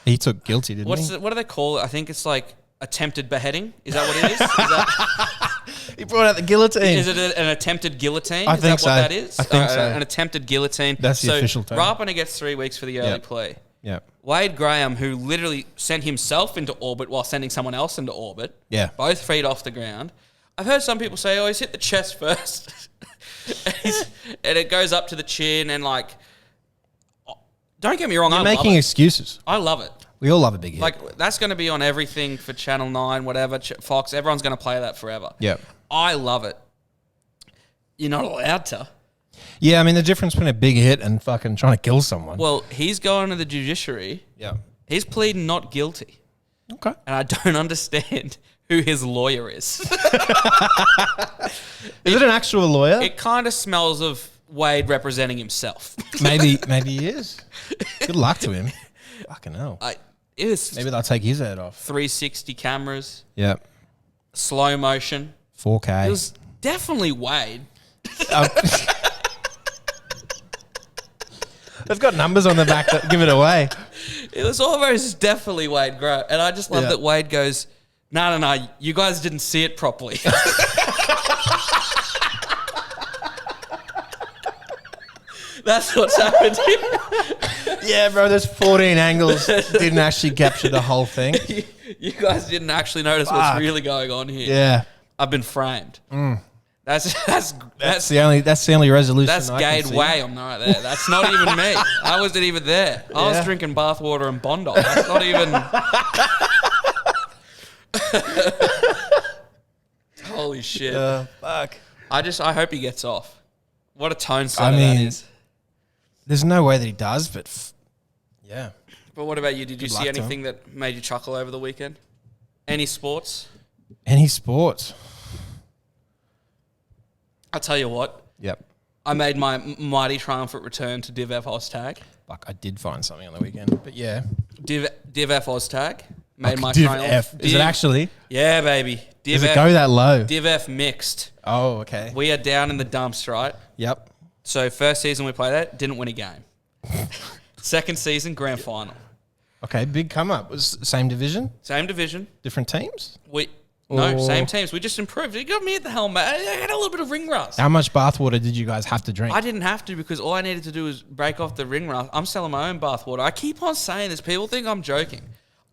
S2: He took guilty, didn't he?
S1: What do they call it? I think it's like attempted beheading. Is that what it is? Is that,
S2: He brought out the guillotine.
S1: is it an attempted guillotine?
S2: I
S1: Is
S2: think
S1: that what
S2: so.
S1: that is?
S2: I think so.
S1: An attempted guillotine.
S2: That's the official term.
S1: Rapana gets 3 weeks for the early plea.
S2: Yeah.
S1: Wade Graham, who literally sent himself into orbit while sending someone else into orbit.
S2: Yeah.
S1: Both feet off the ground. I've heard some people say, he's hit the chest first. and it goes up to the chin and like... Don't get me wrong,
S2: You're
S1: I
S2: making
S1: love it.
S2: excuses.
S1: I love it.
S2: We all love a big hit.
S1: Like, that's going to be on everything for Channel 9, whatever, Fox. Everyone's going to play that forever.
S2: Yep.
S1: I love it. You're not allowed to.
S2: Yeah, I mean, the difference between a big hit and fucking trying to kill someone.
S1: Well, he's going to the judiciary.
S2: Yeah.
S1: He's pleading not guilty.
S2: Okay.
S1: And I don't understand who his lawyer is.
S2: Is it an actual lawyer?
S1: It kind of smells of Wade representing himself.
S2: Maybe he is. Good luck to him. Fucking hell.
S1: It was
S2: Maybe they'll take his head off.
S1: 360 cameras,
S2: Yep.
S1: slow motion.
S2: 4K.
S1: It was definitely Wade.
S2: They've got numbers on the back that give it away.
S1: It was almost definitely Wade Graham. And I just love that Wade goes, no, you guys didn't see it properly. That's what's happened here.
S2: Yeah, bro, there's 14 angles. Didn't actually capture the whole thing.
S1: You guys didn't actually notice what's really going on here.
S2: Yeah.
S1: I've been framed. That's
S2: the only resolution.
S1: That's
S2: I
S1: Gade
S2: can see.
S1: Wham right there. That's not even me. I wasn't even there. I was drinking bathwater and Bondi. That's not even... Holy shit.
S2: Fuck.
S1: I hope he gets off. What a tone setter that is.
S2: There's no way that he does, but yeah.
S1: But what about you? Did you see
S2: luck to
S1: anything that made you chuckle over the weekend? Any sports?
S2: Any sports?
S1: I'll tell you what.
S2: Yep.
S1: I made my mighty triumphant return to Div F Oztag.
S2: Fuck, I did find something on the weekend, but yeah.
S1: Div F Oztag. Made my
S2: Div
S1: triumph.
S2: F. Is it actually?
S1: Yeah, baby. Div
S2: Does it
S1: F,
S2: go that low?
S1: Div F mixed.
S2: Oh, okay.
S1: We are down in the dumps, right?
S2: Yep.
S1: So first season we played that, didn't win a game. Second season, grand final.
S2: Okay, big come up. Was same division?
S1: Same division.
S2: Different teams?
S1: No, same teams. We just improved. You got me at the helmet. I had a little bit of ring rust.
S2: How much bathwater did you guys have to drink?
S1: I didn't have to because all I needed to do was break off the ring rust. I'm selling my own bathwater. I keep on saying this. People think I'm joking.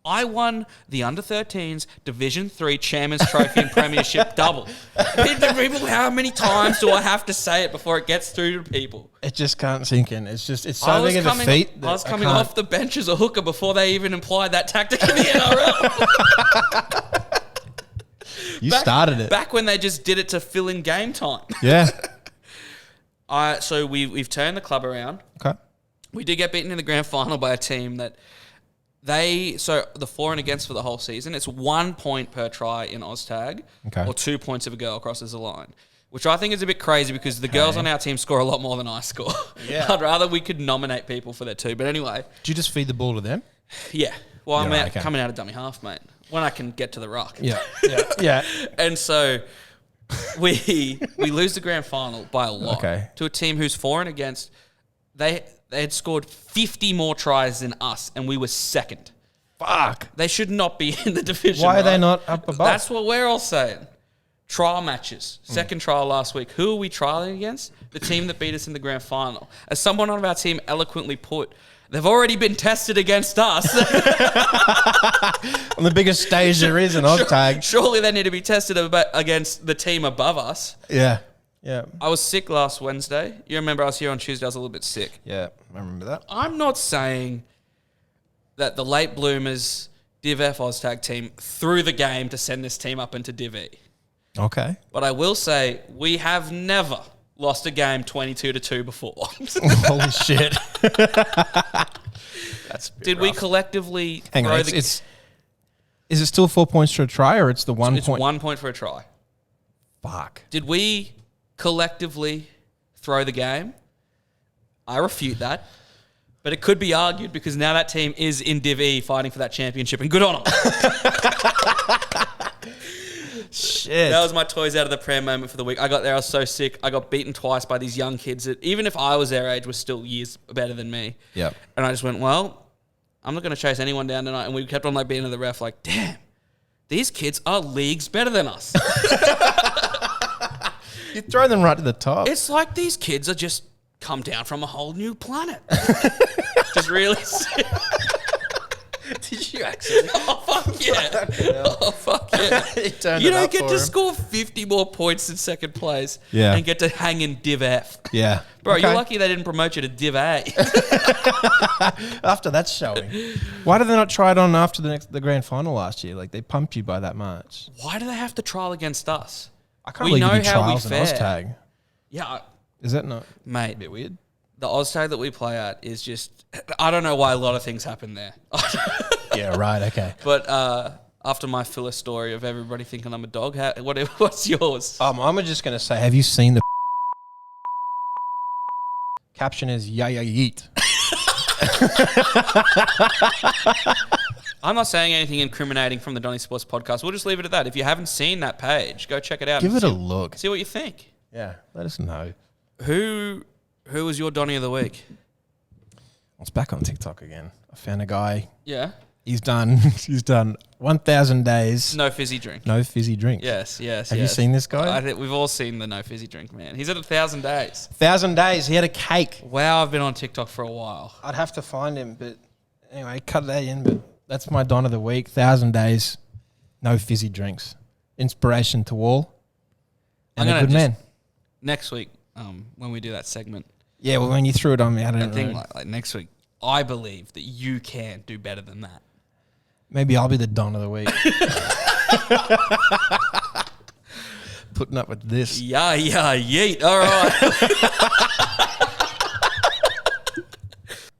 S1: I won the under-13s Division 3 Chairman's Trophy and Premiership double. People, how many times do I have to say it before it gets through to people?
S2: It just can't sink in. It's so big of a feat.
S1: I was coming off the bench as a hooker before they even employed that tactic in the NRL.
S2: You started it.
S1: Back when they just did it to fill in game time.
S2: Yeah.
S1: So we've turned the club around.
S2: Okay.
S1: We did get beaten in the grand final by a team that so the for and against for the whole season, it's 1 point per try in Oztag, or 2 points if a girl crosses the line, which I think is a bit crazy because the girls on our team score a lot more than I score.
S2: Yeah.
S1: I'd rather we could nominate people for that too. But anyway.
S2: Do you just feed the ball to them?
S1: Yeah. Well, I'm
S2: Yeah, okay.
S1: coming out of dummy half, mate, when I can get to the ruck.
S2: Yeah.
S1: And so we lose the grand final by a lot to a team who's for and against. They had scored 50 more tries than us, and we were second.
S2: Fuck.
S1: They should not be in the division.
S2: Why are they not up above?
S1: That's what we're all saying. Trial matches. Second trial last week. Who are we trialing against? The team that beat us in the grand final. As someone on our team eloquently put, they've already been tested against us.
S2: On the biggest stage there is in Oztag.
S1: Surely they need to be tested against the team above us.
S2: Yeah. Yeah.
S1: I was sick last Wednesday. You remember I was here on Tuesday. I was a little bit sick.
S2: Yeah, I remember that.
S1: I'm not saying that the late bloomers Div F Oztag team threw the game to send this team up into Div E.
S2: Okay.
S1: But I will say we have never lost a game 22-2 before.
S2: Holy shit. That's a bit
S1: Did
S2: rough.
S1: we collectively
S2: Hang
S1: throw
S2: on, is it still 4 points for a try or it's the 1
S1: It's
S2: point?
S1: 1 point for a try.
S2: Fuck.
S1: Did we collectively throw the game? I refute that. But it could be argued because now that team is in Div E fighting for that championship, and good on them.
S2: Shit.
S1: That was my toys out of the pram moment for the week. I got there, I was so sick. I got beaten twice by these young kids that, even if I was their age, were still years better than me.
S2: Yep.
S1: And I just went, well, I'm not going to chase anyone down tonight. And we kept on being to the ref like, damn, these kids are leagues better than us.
S2: You're throwing them right to the top.
S1: It's like these kids are just come down from a whole new planet. Just really sick.
S2: Did you actually?
S1: Oh, fuck yeah. Oh, fuck yeah. You don't get to score 50 more points in second place and get to hang in Div F.
S2: Yeah.
S1: Bro, you're lucky they didn't promote you to Div A.
S2: After that showing. Why did they not try it on after the grand final last year? Like, they pumped you by that much.
S1: Why do they have to trial against us?
S2: I can't believe you do trials in Oztag.
S1: Yeah.
S2: Is that not
S1: Mate,
S2: a bit weird?
S1: the Oztag that we play at is just... I don't know why a lot of things happen there.
S2: Yeah, right, okay.
S1: But after my filler story of everybody thinking I'm a dog, what's yours?
S2: I'm just going to say, have you seen the caption is yeah, yeet.
S1: I'm not saying anything incriminating from the Donny Sports podcast. We'll just leave it at that. If you haven't seen that page, go check it out.
S2: Give it a look.
S1: See what you think.
S2: Yeah, let us know.
S1: Who was your Donny of the week?
S2: It's back on TikTok again. I found a guy.
S1: Yeah.
S2: He's done 1,000 days.
S1: No fizzy drink.
S2: No fizzy drink.
S1: Yes.
S2: Have you seen this guy?
S1: I think we've all seen the no fizzy drink man. He's at 1,000 days.
S2: 1,000 days. He had a cake.
S1: Wow, I've been on TikTok for a while.
S2: I'd have to find him, but anyway, cut that in. But that's my Don of the week. 1,000 days. No fizzy drinks. Inspiration to all. And a good man.
S1: Next week, when we do that segment.
S2: Yeah, well, when you threw it on me, I don't know.
S1: Like next week, I believe that you can do better than that.
S2: Maybe I'll be the Don of the week. Putting up with this.
S1: Yeah, yeet. All right.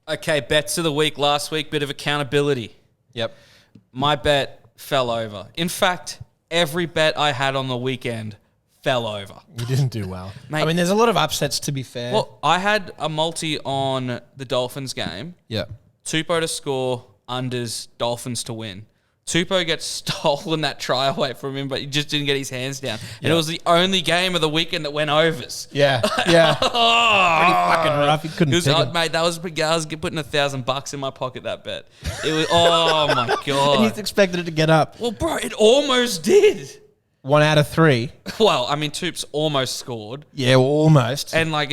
S1: Okay, bets of the week. Last week, bit of accountability.
S2: Yep.
S1: My bet fell over. In fact, every bet I had on the weekend fell over.
S2: You didn't do well.
S1: Mate,
S2: I mean, there's a lot of upsets, to be fair.
S1: Well, I had a multi on the Dolphins game.
S2: Yeah.
S1: Tupou to score, unders, Dolphins to win. Tupou gets stolen that try away from him, but he just didn't get his hands down. And it was the only game of the weekend that went overs.
S2: Yeah. Yeah. Pretty fucking rough. You couldn't pick it.
S1: Mate, I was putting $1,000 in my pocket, that bet. It was, oh my God.
S2: And you expected it to get up.
S1: Well, bro, it almost did.
S2: 1 out of 3.
S1: Well, I mean, Toops almost scored.
S2: Yeah, well, almost.
S1: And like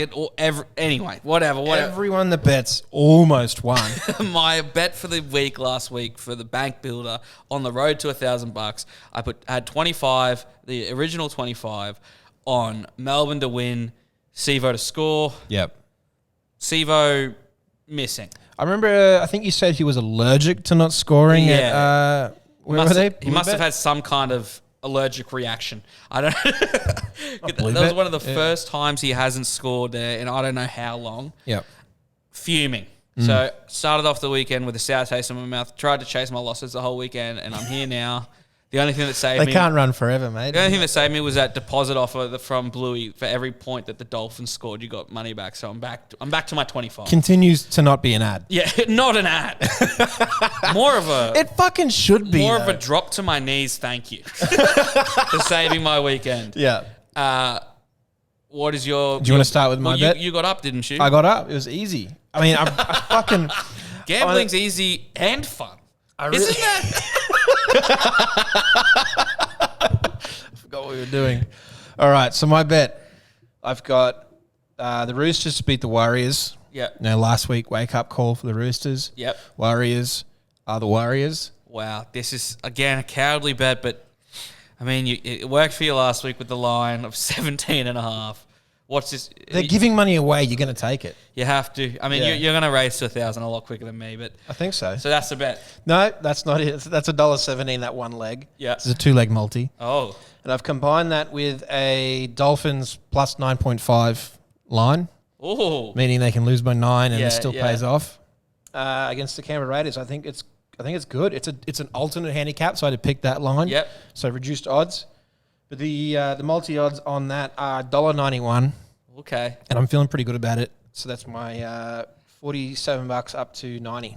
S1: anyway, whatever.
S2: Everyone that bets almost won.
S1: My bet for the week last week for the bank builder on the road to $1,000, I had 25, the original 25 on Melbourne to win, Sevo to score.
S2: Yep.
S1: Sevo missing.
S2: I remember, I think you said he was allergic to not scoring.
S1: Yeah.
S2: At, where were they?
S1: He must have had some kind of allergic reaction. I don't. That was one of the first times he hasn't scored there in I don't know how long.
S2: Yep.
S1: Fuming. So started off the weekend with a sour taste in my mouth. Tried to chase my losses the whole weekend, and I'm here now. The only thing that saved me...
S2: They can't run forever, mate.
S1: The only thing that saved me was that deposit offer from Bluey. For every point that the Dolphins scored, you got money back. So I'm back to my 25.
S2: Continues to not be an ad.
S1: Yeah, not an ad. More of a...
S2: It fucking should be,
S1: More of a drop to my knees, thank you. For saving my weekend.
S2: Yeah.
S1: What is your...
S2: Do you want to start with my bet?
S1: You got up, didn't you?
S2: I got up. It was easy. I mean, I fucking...
S1: Gambling's easy and fun. Isn't that...
S2: I forgot what we were doing. All right, so my bet, I've got the Roosters to beat the Warriors.
S1: Yep.
S2: Now, last week, wake up call for the Roosters.
S1: Yep.
S2: Warriors are the Warriors.
S1: Wow, this is, again, a cowardly bet, but, I mean, it worked for you last week with the line of 17.5. What's this?
S2: They're giving money away. You're going to take it.
S1: You have to. I mean, you're going to race to 1,000 a lot quicker than me, but
S2: I think so.
S1: So that's the bet.
S2: No, that's not it. That's $1.17, that one leg.
S1: Yeah.
S2: It's a 2-leg multi.
S1: Oh.
S2: And I've combined that with a Dolphins plus 9.5 line.
S1: Oh.
S2: Meaning they can lose by 9 and
S1: Yeah,
S2: it still
S1: yeah.
S2: pays off. Against the Canberra Raiders, I think it's good. It's an alternate handicap, so I had to pick that line.
S1: Yep.
S2: So reduced odds. But the multi odds on that are $1.91.
S1: Okay.
S2: And I'm feeling pretty good about it. So that's my $47 up to 90.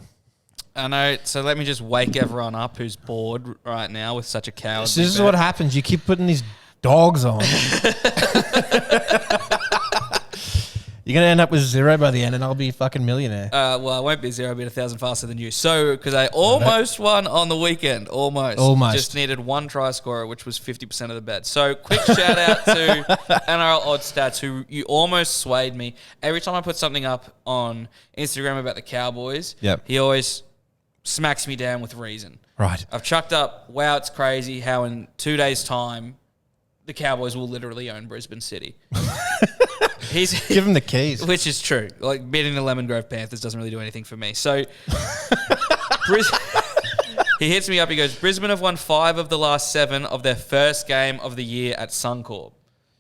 S1: I know. So let me just wake everyone up who's bored right now with such a cowardly
S2: So this is
S1: bet.
S2: what happens. You keep putting these dogs on. You're going to end up with 0 by the end, and I'll be a fucking millionaire.
S1: Well, I won't be 0. I'll be 1,000 faster than you. So, because I almost won on the weekend. Almost. Just needed one try scorer, which was 50% of the bet. So, quick shout out to NRL Odd Stats, who you almost swayed me. Every time I put something up on Instagram about the Cowboys, he always smacks me down with reason.
S2: Right.
S1: I've chucked up, wow, it's crazy how in 2 days' time, the Cowboys will literally own Brisbane City.
S2: Give him the keys.
S1: Which is true. Like, beating the Lemon Grove Panthers doesn't really do anything for me. So, he hits me up. He goes, Brisbane have won 5 of the last 7 of their first game of the year at Suncorp.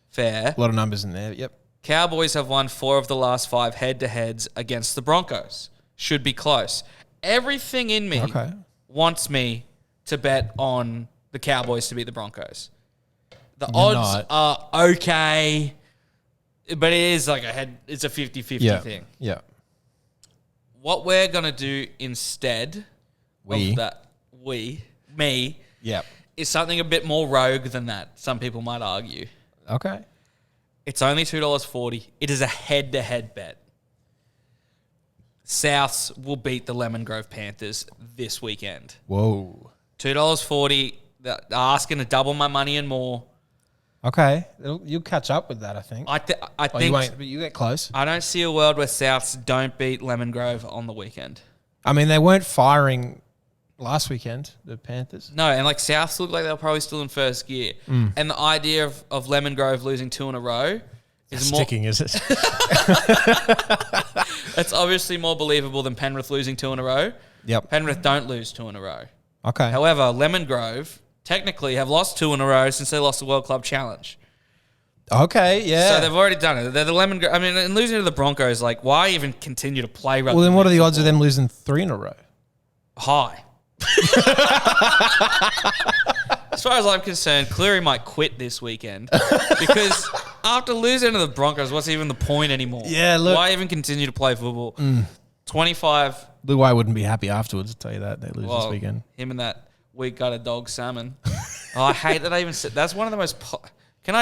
S1: Fair.
S2: A lot of numbers in there. Yep.
S1: Cowboys have won 4 of the last 5 head-to-heads against the Broncos. Should be close. Everything in me wants me to bet on the Cowboys to beat the Broncos. The odds are okay. But it is like it's a 50-50 thing.
S2: Yeah.
S1: What we're going to do instead of that, is something a bit more rogue than that, some people might argue.
S2: Okay.
S1: It's only $2.40. It is a head-to-head bet. Souths will beat the Lemon Grove Panthers this weekend.
S2: Whoa.
S1: $2.40. They're asking to double my money and more.
S2: Okay, you'll catch up with that, I think.
S1: I think
S2: you won't, but you get close.
S1: I don't see a world where Souths don't beat Lemon Grove on the weekend.
S2: I mean, they weren't firing last weekend, the Panthers.
S1: No, and like Souths look like they're probably still in first gear. And the idea of Lemon Grove losing 2 in a row is
S2: sticking, is it?
S1: It's obviously more believable than Penrith losing 2 in a row.
S2: Yep.
S1: Penrith don't lose 2 in a row.
S2: Okay.
S1: However, Lemon Grove technically have lost 2 in a row since they lost the World Club Challenge.
S2: Okay, yeah.
S1: So they've already done it. They're the Lemon Grove. I mean, and losing to the Broncos, like, why even continue to play rugby?
S2: Well, then what are the odds of them losing 3 in a row?
S1: High. As far as I'm concerned, Cleary might quit this weekend because after losing to the Broncos, what's even the point anymore?
S2: Yeah, look.
S1: Why even continue to play football? 25.
S2: Luai wouldn't be happy afterwards, I'll tell you that. They lose this weekend.
S1: Him and that weak gutted dog salmon. I hate that I even said that's one of the most. Can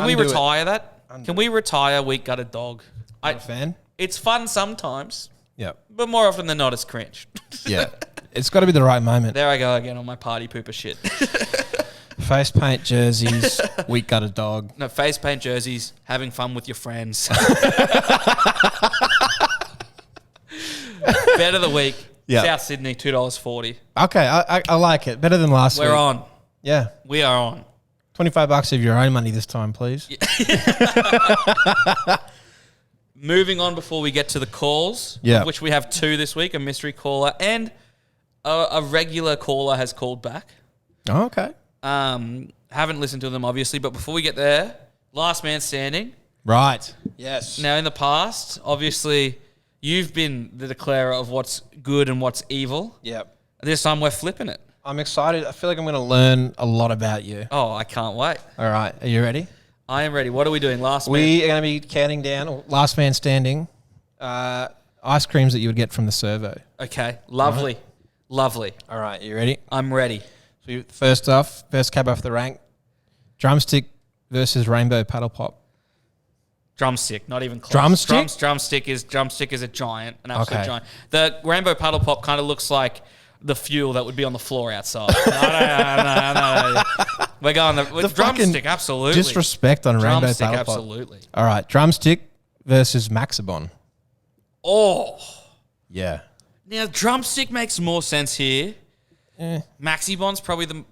S1: we retire that? Can we retire weak gutted dog?
S2: I'm a fan.
S1: It's fun sometimes.
S2: Yeah.
S1: But more often than not, it's cringe.
S2: Yeah. It's got to be the right moment.
S1: There I go again on my party pooper shit.
S2: Face paint jerseys, weak gutted dog.
S1: No, face paint jerseys, having fun with your friends. Bet of the week.
S2: Yeah.
S1: South Sydney, $2.40.
S2: Okay, I like it. Better than last week.
S1: We're on.
S2: Yeah.
S1: We are on.
S2: $25 of your own money this time, please.
S1: Moving on before we get to the calls, of which we have 2 this week, a mystery caller and a regular caller has called back.
S2: Oh, okay.
S1: Haven't listened to them, obviously, but before we get there, last man standing.
S2: Right. Yes.
S1: Now, in the past, obviously, you've been the declarer of what's good and what's evil.
S2: Yep.
S1: This time, we're flipping it.
S2: I'm excited. I feel like I'm going to learn a lot about you.
S1: Oh, I can't wait.
S2: All right. Are you ready?
S1: I am ready. What are we doing? Last man.
S2: We are going to be counting down, last man standing, ice creams that you would get from the servo.
S1: Okay. Lovely. Right. Lovely.
S2: All right. You ready?
S1: I'm ready.
S2: So first cab off the rank, drumstick versus rainbow paddle pop.
S1: Drumstick, not even close.
S2: Drumstick?
S1: Drumstick is a giant, an absolute giant. The rainbow paddle pop kind of looks like the fuel that would be on the floor outside. No. We're going the drumstick, absolutely.
S2: Disrespect on rainbow
S1: drumstick,
S2: paddle pop.
S1: absolutely.
S2: All right, drumstick versus Maxibon.
S1: Oh.
S2: Yeah.
S1: Now, drumstick makes more sense here. Maxibon's probably the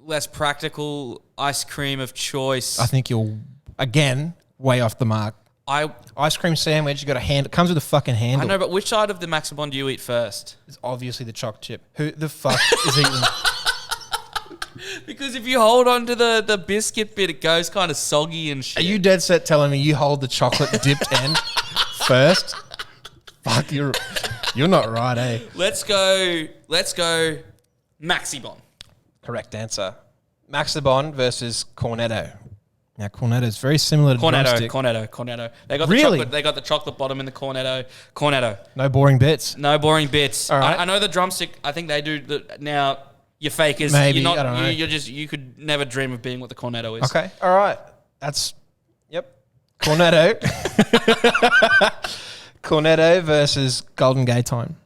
S1: less practical ice cream of choice.
S2: I think you'll, again, way off the mark. Ice cream sandwich, you got a hand. It comes with a fucking handle.
S1: I know, but which side of the Maximon do you eat first?
S2: It's obviously the choc chip. Who the fuck is eating?
S1: Because if you hold on to the biscuit bit, it goes kind of soggy and shit.
S2: Are you dead set telling me you hold the chocolate dipped end first? Fuck, you're not right, eh?
S1: Let's go Maxibon.
S2: Correct answer. Maxibon versus Cornetto. Now Cornetto is very similar to drumstick.
S1: Cornetto. They got
S2: Really?
S1: the chocolate bottom in the Cornetto.
S2: No boring bits.
S1: No boring bits.
S2: All right.
S1: I know the drumstick. I think they do now. You're fakers.
S2: Maybe,
S1: You're not,
S2: I don't know.
S1: You could never dream of being what the Cornetto is.
S2: Okay. All right. Yep. Cornetto. Cornetto versus Golden Gay Time.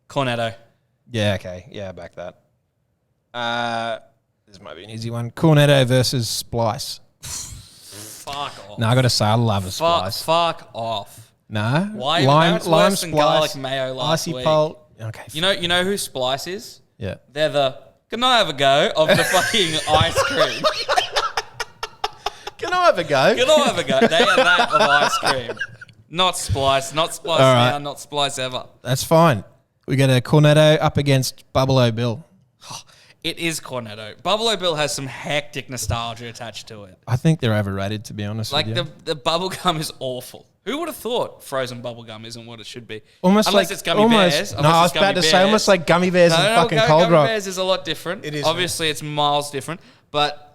S1: Cornetto.
S2: Yeah. Okay. Yeah. Back that. This might be an easy one. Cornetto versus Splice.
S1: Fuck off.
S2: No, I got to say I love a Splice.
S1: Fuck off.
S2: No.
S1: Why?
S2: Lime
S1: Worse than
S2: Splice.
S1: garlic mayo last
S2: Icy
S1: week.
S2: Pole. Okay.
S1: You know who Splice is?
S2: Yeah.
S1: They're the can I have a go of the fucking ice cream.
S2: Can I have a go?
S1: Can I have a go? They are that of ice cream. Not Splice. Not Splice
S2: right.
S1: now. Not Splice ever.
S2: That's fine. We got a Cornetto up against Bubble O Bill.
S1: It is Cornetto. Bubble O Bill has some hectic nostalgia attached to it.
S2: I think they're overrated, to be honest
S1: Like
S2: with you.
S1: the bubble gum is awful. Who would have thought frozen bubble gum isn't what it should be?
S2: Almost
S1: Unless
S2: like
S1: it's gummy bears.
S2: No, I was about to say almost like gummy bears and fucking cold
S1: gummy
S2: rock.
S1: bears is a lot different.
S2: It is.
S1: Obviously, it's miles different. But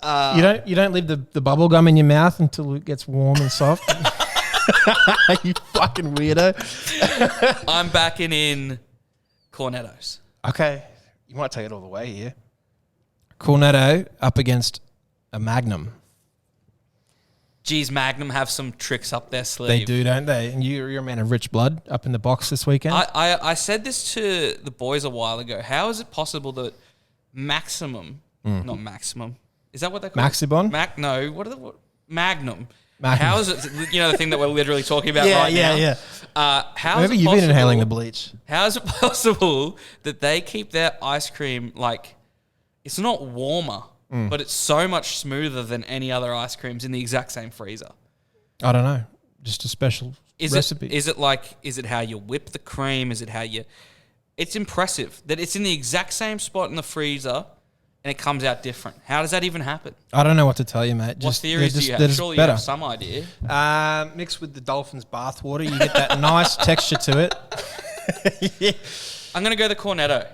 S2: You don't leave the bubble gum in your mouth until it gets warm and soft. You fucking weirdo.
S1: I'm backing in Cornettos.
S2: Okay, you might take it all the way here. Cornetto up against a Magnum.
S1: Geez, Magnum have some tricks up their sleeve.
S2: They do, don't they? And you're a man of rich blood up in the box this weekend.
S1: I said this to the boys a while ago. How is it possible that Maximum, not Maximum, is that what they call
S2: Maxibon?
S1: it? Magnum.
S2: Magnum.
S1: How is it, the thing that we're literally talking about right now?
S2: Yeah.
S1: How
S2: Maybe
S1: is it
S2: you've been
S1: possible-
S2: inhaling the bleach.
S1: How is it possible that they keep their ice cream like, it's not warmer, but it's so much smoother than any other ice creams in the exact same freezer?
S2: I don't know. Just a special recipe.
S1: Is it how you whip the cream? Is it how you... It's impressive that it's in the exact same spot in the freezer and it comes out different. How does that even happen?
S2: I don't know what to tell you, mate.
S1: What theories do you have? Surely you have some idea.
S2: Mixed with the Dolphins bathwater, you get that nice texture to it. Yeah.
S1: I'm going to go the Cornetto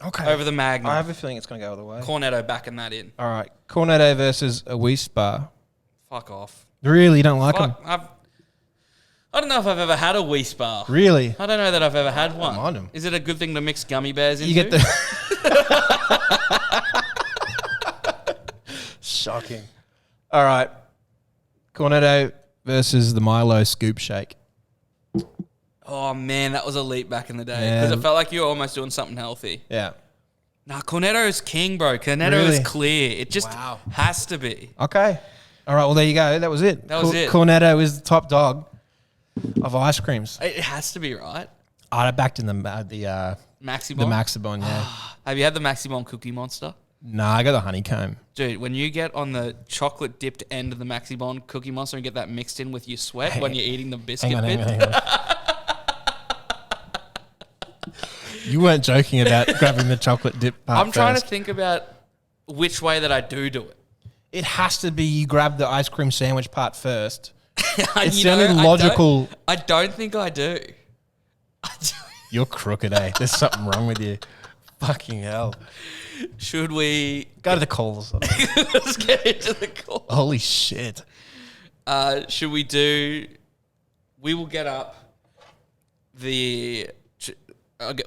S2: Okay.
S1: over the Magnum.
S2: I have a feeling it's going to go the way.
S1: Cornetto backing that in.
S2: All right. Cornetto versus a Wheat Bar.
S1: Fuck off.
S2: Really? You don't like them?
S1: Fuck, I don't know if I've ever had a Wheat Bar.
S2: Really?
S1: I don't know that I've ever had one.
S2: mind 'em.
S1: Is it a good thing to mix gummy bears into?
S2: You get the... Shocking. All right. Cornetto versus the Milo Scoop Shake.
S1: Oh, man, that was a leap back in the day.
S2: Yeah.
S1: Because it felt like you were almost doing something healthy.
S2: Yeah.
S1: Nah, Cornetto is king, bro. Cornetto
S2: Really?
S1: is clear. It just
S2: Wow.
S1: has to be.
S2: Okay. All right. Well, there you go. That was it.
S1: That was it.
S2: Cornetto is the top dog of ice creams.
S1: It has to be, right?
S2: I backed in the
S1: Maxibon?
S2: Maxibon, yeah.
S1: Have you had the Maxibon Cookie Monster?
S2: No, I got the honeycomb.
S1: Dude, when you get on the chocolate dipped end of the Maxibon Cookie Monster and get that mixed in with your sweat when you're eating the biscuit
S2: Hang
S1: bit.
S2: on. You weren't joking about grabbing the chocolate dip part
S1: I'm trying to
S2: first.
S1: think about which way that I do it.
S2: It has to be you grab the ice cream sandwich part first. It's
S1: You
S2: the only
S1: know,
S2: logical...
S1: I don't think I do.
S2: You're crooked, eh? There's something wrong with you. Fucking hell.
S1: Should we...
S2: Go to the calls.
S1: Let's get into the call.
S2: Holy shit.
S1: Should we do... We will get up the...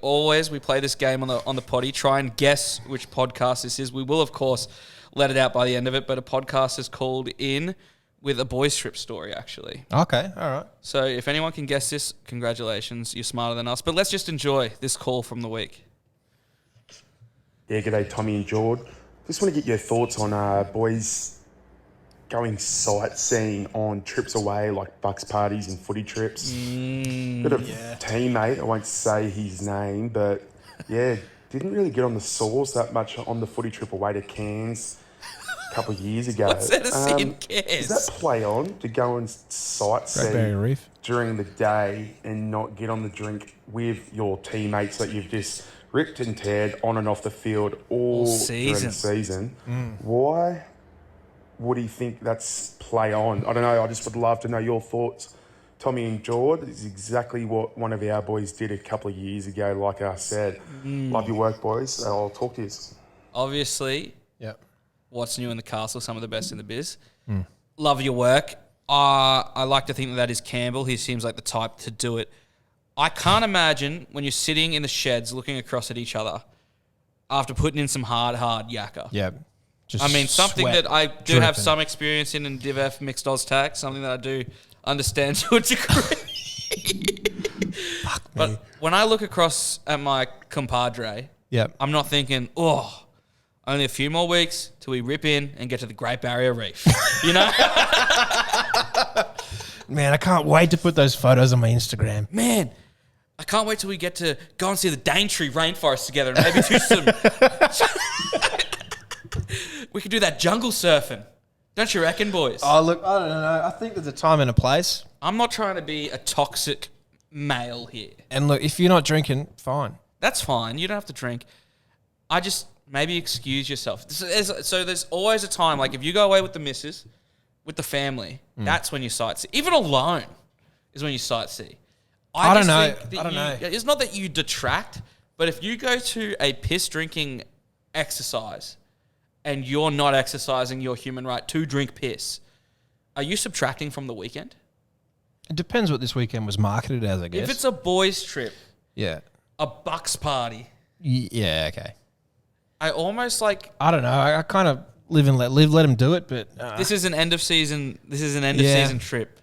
S1: Always, we play this game on the potty. Try and guess which podcast this is. We will, of course, let it out by the end of it, but a podcast is called In with a boys trip story, actually.
S2: Okay, all right.
S1: So if anyone can guess this, congratulations. You're smarter than us. But let's just enjoy this call from the week.
S3: Yeah, g'day Tommy and Jord. Just want to get your thoughts on boys going sightseeing on trips away, like bucks parties and footy trips. Got a teammate, I won't say his name, but yeah, didn't really get on the sauce that much on the footy trip away to Cairns. a couple of years ago.
S1: What's there to see in
S3: Does
S1: Cairns?
S3: that play on to go and
S2: Great Barrier
S3: sightsee
S2: Reef.
S3: during the day and not get on the drink with your teammates that you've just ripped and teared on and off the field all during the season? Why would he think that's play on? I don't know. I just would love to know your thoughts. Tommy and Jord is exactly what one of our boys did a couple of years ago, like I said. Love your work, boys. I'll talk to you.
S1: Obviously,
S2: Yep.
S1: what's new in the castle, some of the best in the biz. Love your work. I like to think that is Campbell. He seems like the type to do it. I can't imagine when you're sitting in the sheds looking across at each other after putting in some hard yakka.
S2: Yeah. Just
S1: I mean, something
S2: sweat
S1: that I do have
S2: dripping.
S1: some experience in Div F mixed Oz tax, something that I do understand to a degree. But when I look across at my compadre,
S2: Yep.
S1: I'm not thinking, oh, only a few more weeks till we rip in and get to the Great Barrier Reef. You know?
S2: Man, I can't wait to put those photos on my Instagram.
S1: Man, I can't wait till we get to go and see the Daintree rainforest together and maybe do some... We could do that jungle surfing. Don't you reckon, boys?
S2: Oh, look, I don't know. I think there's a time and a place.
S1: I'm not trying to be a toxic male here.
S2: And look, if you're not drinking, fine.
S1: That's fine. You don't have to drink. I just maybe excuse yourself. So there's always a time, like if you go away with the missus, with the family, that's when you sightsee. Even alone is when you sightsee.
S2: I don't
S1: just
S2: know.
S1: think that
S2: I don't know.
S1: It's not that you detract, but if you go to a piss drinking exercise and you're not exercising your human right to drink piss, are you subtracting from the weekend?
S2: It depends what this weekend was marketed as, I guess.
S1: If it's a boys' trip,
S2: yeah.
S1: a bucks party,
S2: Yeah, okay.
S1: I almost like...
S2: I don't know. I kind of live and let him do it, but
S1: This is an end of season. This is an end of season trip.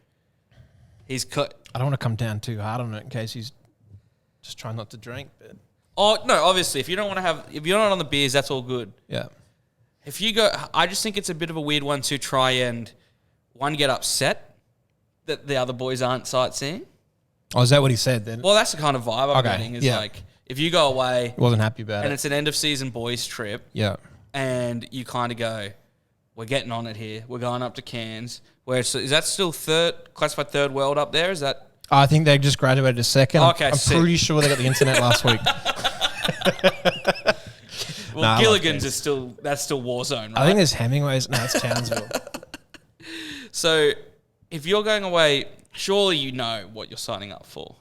S1: He's cut.
S2: I don't want to come down too hard on it in case he's just trying not to drink. But
S1: Oh no! Obviously, if you don't want to have, if you're not on the beers, that's all good.
S2: yeah,
S1: If you go, I just think it's a bit of a weird one to try and one get upset that the other boys aren't sightseeing.
S2: oh, is that what he said then?
S1: Well, that's the kind of vibe I'm
S2: Okay,
S1: getting. Is
S2: yeah.
S1: like if you go away
S2: He wasn't happy about
S1: and
S2: it.
S1: it's an end of season boys trip,
S2: Yeah,
S1: and you kind of go, we're getting on it here. We're going up to Cairns. Where is that still classified third world up there? Is that?
S2: I think they just graduated to second.
S1: Okay,
S2: I'm
S1: sick.
S2: pretty sure they got the internet last week.
S1: Well,
S2: Nah, I like
S1: Gilligan's
S2: Cairns.
S1: that's still war zone, right?
S2: I think there's Hemingway's. No, it's Townsville.
S1: So, if you're going away, surely you know what you're signing up for.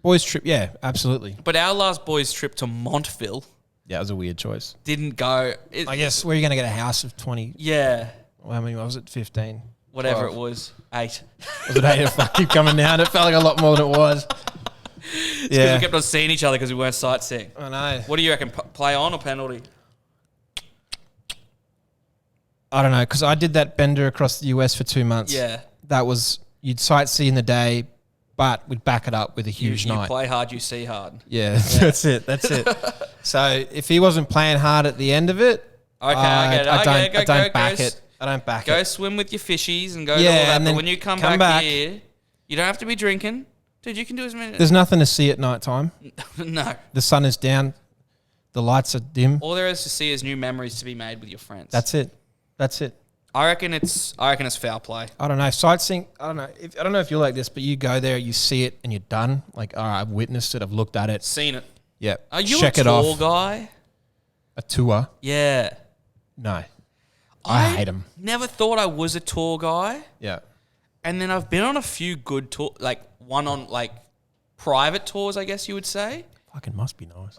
S2: Boys trip, yeah, absolutely.
S1: But our last boys' trip to Montville
S2: Yeah, it was a weird choice.
S1: didn't go.
S2: I guess where are you going to get a house of 20?
S1: Yeah,
S2: Well, how many was it? 15.
S1: whatever
S2: 12.
S1: it was, 8.
S2: Was it 8? If I keep coming down, it felt like a lot more than it was.
S1: Because we kept on seeing each other because we weren't sightseeing.
S2: I know.
S1: What do you reckon? Play on or penalty?
S2: I don't know, because I did that bender across the US for 2 months.
S1: Yeah.
S2: That was, you'd sightsee in the day, but we'd back it up with a huge
S1: You
S2: night.
S1: play hard, you see hard.
S2: Yeah, that's it. That's it. So if he wasn't playing hard at the end of it,
S1: Okay, I get it.
S2: I don't back
S1: go,
S2: it. I don't back
S1: Go
S2: it.
S1: swim with your fishies and go do
S2: Yeah,
S1: all that.
S2: and
S1: But
S2: then
S1: when you come
S2: come
S1: back
S2: back.
S1: here, you don't have to be drinking. Dude, you can do as many.
S2: There's nothing to see at night time.
S1: No.
S2: The sun is down. The lights are dim.
S1: All there is to see is new memories to be made with your friends.
S2: That's it. That's it.
S1: I reckon it's foul play.
S2: I don't know. Sightseeing, I don't know. I don't know if you're like this, but you go there, you see it, and you're done. Like, all right, I've witnessed it. I've looked at it.
S1: Seen it.
S2: Yeah.
S1: Are you
S2: Check
S1: a
S2: it
S1: tour
S2: off.
S1: guy?
S2: A tour?
S1: Yeah.
S2: No. I hate them.
S1: Never thought I was a tour guy.
S2: Yeah.
S1: And then I've been on a few good tour, like one on like private tours, I guess you would say.
S2: Fucking must be nice.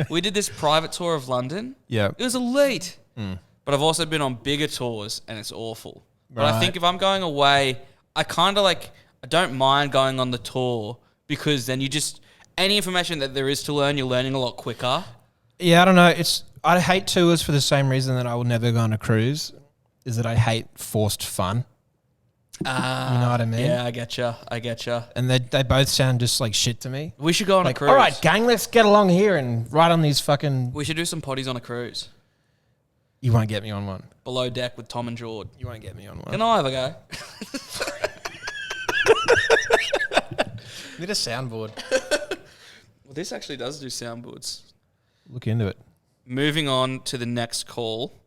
S1: We did this private tour of London.
S2: Yeah.
S1: It was elite. But I've also been on bigger tours and it's awful. But I
S2: Right.
S1: think if I'm going away, I kind of like, I don't mind going on the tour because then you just, any information that there is to learn, you're learning a lot quicker.
S2: Yeah, I don't know. I hate tours for the same reason that I will never go on a cruise, is that I hate forced fun. You know what I mean?
S1: Yeah, I getcha.
S2: And they both sound just like shit to me.
S1: We should go on a
S2: Like,
S1: cruise.
S2: all right, gang, let's get along here and ride on these fucking...
S1: We should do some potties on a cruise.
S2: You won't get me on one.
S1: Below deck with Tom and Jord.
S2: You won't get me on one.
S1: Can I have a go?
S2: Need a soundboard.
S1: Well, this actually does do soundboards.
S2: Look into it.
S1: moving on to the next call.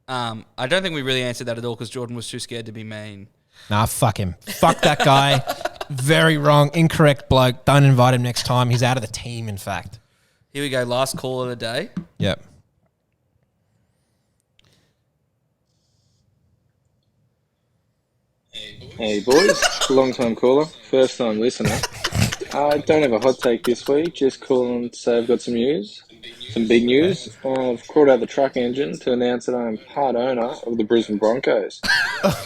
S1: I don't think we really answered that at all because Jordan was too scared to be mean.
S2: Nah, fuck him. Fuck that guy. Very wrong. Incorrect bloke. Don't invite him next time. He's out of the team, in fact.
S1: Here we go. Last call of the day.
S2: Yep.
S4: Hey boys, long time caller, first time listener. I don't have a hot take this week, just calling to say I've got some news, some big news. I've crawled out the truck engine to announce that I'm part owner of the Brisbane Broncos,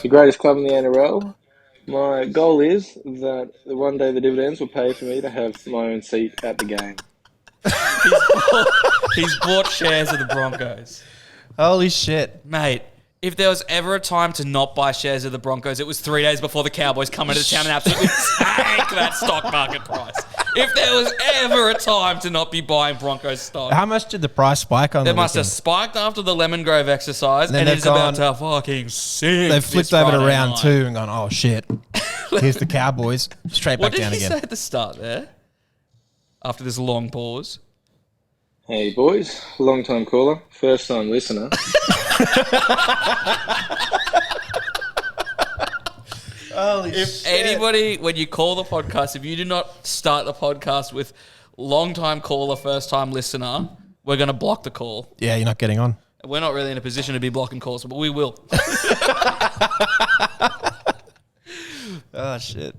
S4: the greatest club in the NRL. My goal is that one day the dividends will pay for me to have my own seat at the game.
S1: He's bought shares of the Broncos.
S2: Holy shit.
S1: Mate, if there was ever a time to not buy shares of the Broncos, it was 3 days before the Cowboys come into town and absolutely tank that stock market price. If there was ever a time to not be buying Broncos stock.
S2: How much did the price spike on
S1: It
S2: the
S1: must have
S2: weekend?
S1: spiked after the Lemon Grove exercise, and it's about to fucking sink.
S2: They've flipped
S1: this
S2: over to
S1: Friday
S2: round
S1: night.
S2: 2 and gone, oh shit. Here's the Cowboys. Straight
S1: What
S2: back down
S1: did he
S2: again.
S1: say at the start there? After this long pause.
S4: Hey boys, long time caller, first time listener.
S2: Holy
S1: If anybody, when you call the podcast, if you do not start the podcast with long time caller, first time listener, we're going to block the call.
S2: Yeah, you're not getting on.
S1: We're not really in a position to be blocking calls, but we will.
S2: Oh, shit.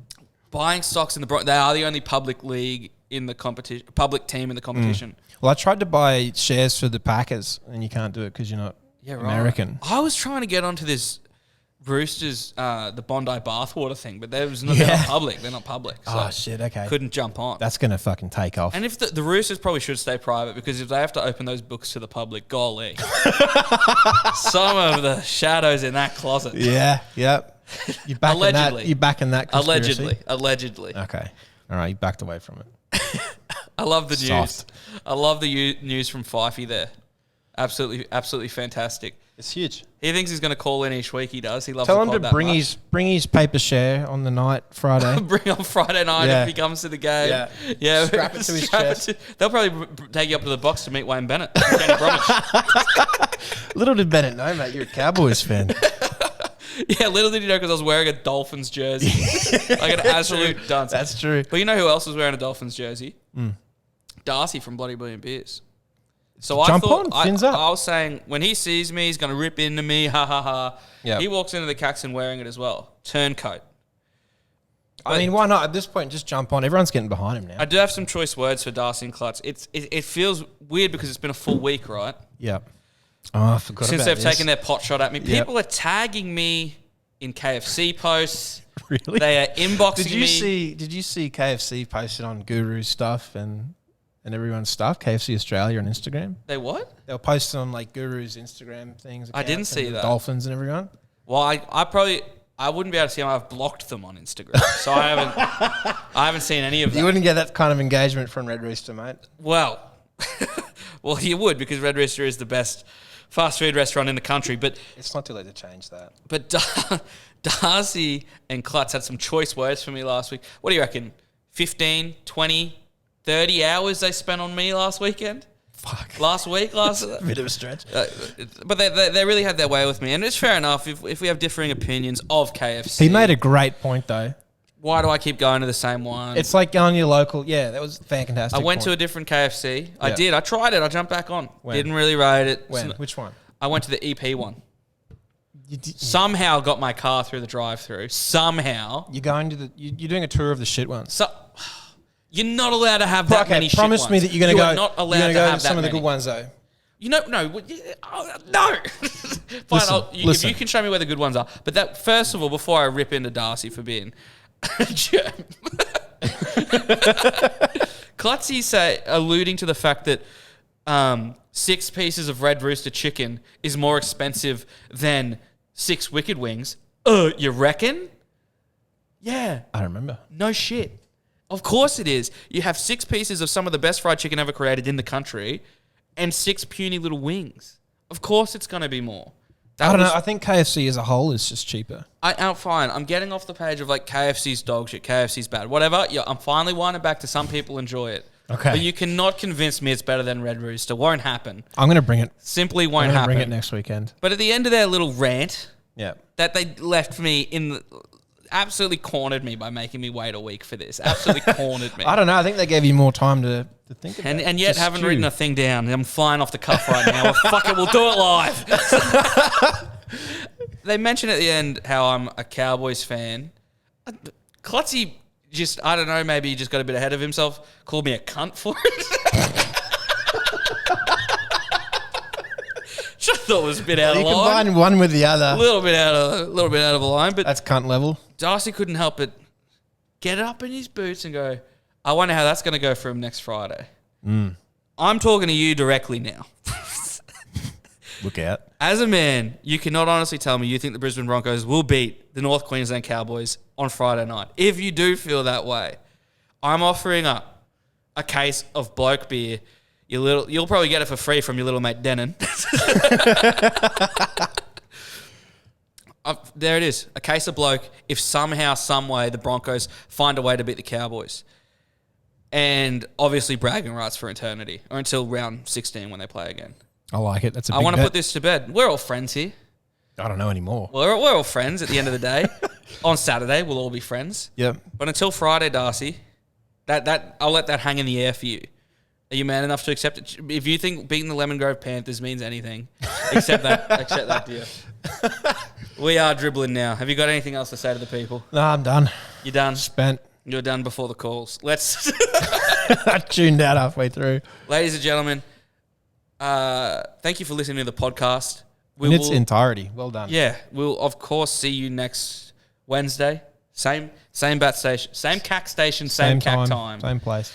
S1: Buying stocks in the they are the only public league in the competition, public team in the competition.
S2: Well, I tried to buy shares for the Packers, and you can't do it because you're not American.
S1: I was trying to get onto this Roosters, the Bondi Bathwater thing, but they're not public. They're not public. So
S2: Oh, shit, okay.
S1: couldn't jump on.
S2: That's going to fucking take off.
S1: And if the Roosters probably should stay private because if they have to open those books to the public, golly. Some of the shadows in that closet.
S2: Yeah, yep. You backing
S1: Allegedly.
S2: that? You backing that conspiracy?
S1: Allegedly.
S2: Okay. All right, you backed away from it.
S1: I love the news.
S2: Soft.
S1: I love the news from Fifey there. Absolutely fantastic.
S2: It's huge.
S1: He thinks he's going to call in each week. He does. He loves
S2: Tell
S1: the
S2: him
S1: pod
S2: to
S1: that much.
S2: bring his paper share on the night Friday.
S1: Bring on Friday night
S2: Yeah.
S1: if he comes to the game.
S2: Yeah. Strap it to his chest.
S1: They'll probably take you up to the box to meet Wayne Bennett. Kenny Bromwich.
S2: Little did Bennett know, mate. You're a Cowboys fan.
S1: Yeah, little did you know because I was wearing a Dolphins jersey. Like an absolute dunce.
S2: That's true.
S1: But you know who else was wearing a Dolphins jersey? Darcy from Bloody Brilliant Beers. So
S2: Jump
S1: I thought,
S2: on, fins up.
S1: I was saying, when he sees me, he's going to rip into me, ha ha ha.
S2: Yep.
S1: He walks into the Caxton wearing it as well. Turncoat.
S2: I mean, why not? At this point, just jump on. Everyone's getting behind him now.
S1: I do have some choice words for Darcy and Klutz. It feels weird because it's been a full week, right?
S2: Yep. Oh, I forgot
S1: Since
S2: about
S1: they've
S2: this.
S1: taken their pot shot at me.
S2: Yep.
S1: People are tagging me in KFC posts.
S2: Really?
S1: They are inboxing me.
S2: Did you see KFC posted on Guru's stuff and everyone's stuff? KFC Australia on Instagram.
S1: They what?
S2: They were posting on like Guru's Instagram things.
S1: I didn't
S2: accounts
S1: see
S2: and the
S1: that.
S2: Dolphins and everyone.
S1: Well, I wouldn't be able to see them. I've blocked them on Instagram, so I haven't seen any of that.
S2: You wouldn't get that kind of engagement from Red Rooster, mate.
S1: Well, well, you would because Red Rooster is the best fast food restaurant in the country. But
S2: It's not too late to change that.
S1: Darcy and Klutz had some choice words for me last week. What do you reckon? 15, 20, 30 hours they spent on me last weekend?
S2: Fuck.
S1: Last week?
S2: A bit of a stretch.
S1: But they really had their way with me. And it's fair enough if we have differing opinions of KFC.
S2: He made a great point, though.
S1: Why do I keep going to the same one?
S2: It's like going to your local. Yeah, that was fantastic.
S1: I went to a different KFC. I
S2: Yeah.
S1: did. I tried it. I jumped back on.
S2: When?
S1: Didn't really rate it.
S2: When? Which one?
S1: I went to the EP one.
S2: You did,
S1: Somehow got my car through the drive-through. Somehow.
S2: you're going to the. You're doing a tour of the shit ones.
S1: So you're not allowed to have that many shit
S2: promise
S1: ones.
S2: me that you're going to
S1: You
S2: go.
S1: are not allowed
S2: you're
S1: to
S2: gonna go
S1: have
S2: to some
S1: that
S2: of the
S1: many.
S2: good ones though.
S1: You know, no. No. Fine,
S2: Listen,
S1: if
S2: listen.
S1: you can show me where the good ones are. But that, first of all, before I rip into Darcy for being a germ. Klutzy alluding to the fact that 6 pieces of Red Rooster chicken is more expensive than 6 Wicked Wings. You reckon? Yeah.
S2: I don't remember.
S1: No shit. Of course it is. You have 6 pieces of some of the best fried chicken ever created in the country and 6 puny little wings. Of course it's going to be more.
S2: I don't know. I think KFC as a whole is just cheaper.
S1: Fine. I'm getting off the page of like KFC's dog shit, KFC's bad, whatever. Yeah, I'm finally winding back to some people enjoy it.
S2: Okay.
S1: But you cannot convince me it's better than Red Rooster. Won't happen.
S2: I'm going to bring it.
S1: Simply
S2: I'm
S1: won't
S2: going to
S1: happen.
S2: bring it next weekend.
S1: But at the end of their little rant
S2: Yeah.
S1: that they left me absolutely cornered me by making me wait a week for this. Absolutely cornered me.
S2: I don't know. I think they gave you more time to think about it.
S1: And yet
S2: Just
S1: haven't
S2: stew.
S1: written a thing down. I'm flying off the cuff right now. Well, fuck it, we'll do it live. They mentioned at the end how I'm a Cowboys fan. Klutzy just, I don't know, maybe he just got a bit ahead of himself, called me a cunt for it. Which I thought was a bit out of
S2: You
S1: line.
S2: combine one with the
S1: A
S2: other.
S1: little bit out of line, but
S2: That's cunt level.
S1: Darcy couldn't help but get up in his boots and go, I wonder how that's going to go for him next Friday. I'm talking to you directly now.
S2: Look out.
S1: As a man, you cannot honestly tell me you think the Brisbane Broncos will beat the North Queensland Cowboys on Friday night. If you do feel that way, I'm offering up a case of bloke beer. You'll probably get it for free from your little mate Denon. There it is, a case of bloke. If somehow, some way, the Broncos find a way to beat the Cowboys, and obviously bragging rights for eternity or until round 16 when they play again.
S2: I like it. That's a big
S1: I want to
S2: bet.
S1: put this to bed. We're all friends here.
S2: I don't know anymore.
S1: We're all friends at the end of the day. On Saturday, we'll all be friends.
S2: Yep.
S1: But until Friday, Darcy, that I'll let that hang in the air for you. Are you man enough to accept it? If you think beating the Lemon Grove Panthers means anything, accept that deal. We are dribbling now. Have you got anything else to say to the people?
S2: No, I'm done.
S1: You done?
S2: Spent.
S1: You're done before the calls. Let's...
S2: I tuned out halfway through.
S1: Ladies and gentlemen, thank you for listening to the podcast.
S2: In its entirety. Well done.
S1: Yeah, we'll of course see you next Wednesday. Same bat station, same CAC station, same CAC time.
S2: Same place.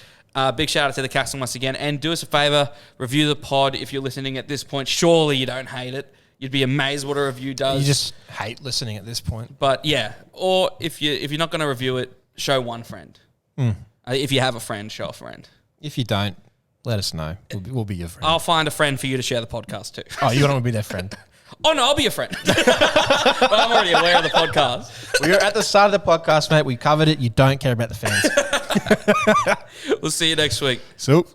S1: Big shout out to the Caxton once again. And do us a favour, review the pod if you're listening at this point. Surely you don't hate it. You'd be amazed what a review does.
S2: You just hate listening at this point.
S1: But yeah, or if you're not going to review it, show one friend. If you have a friend, show a friend.
S2: If you don't, let us know. We'll be your friend.
S1: I'll find a friend for you to share the podcast to.
S2: Oh, you want to be their friend?
S1: Oh, no, I'll be a friend. But I'm already aware of the podcast.
S2: Well, you're at the start of the podcast, mate. We covered it. You don't care about the fans.
S1: We'll see you next week.
S2: Soup.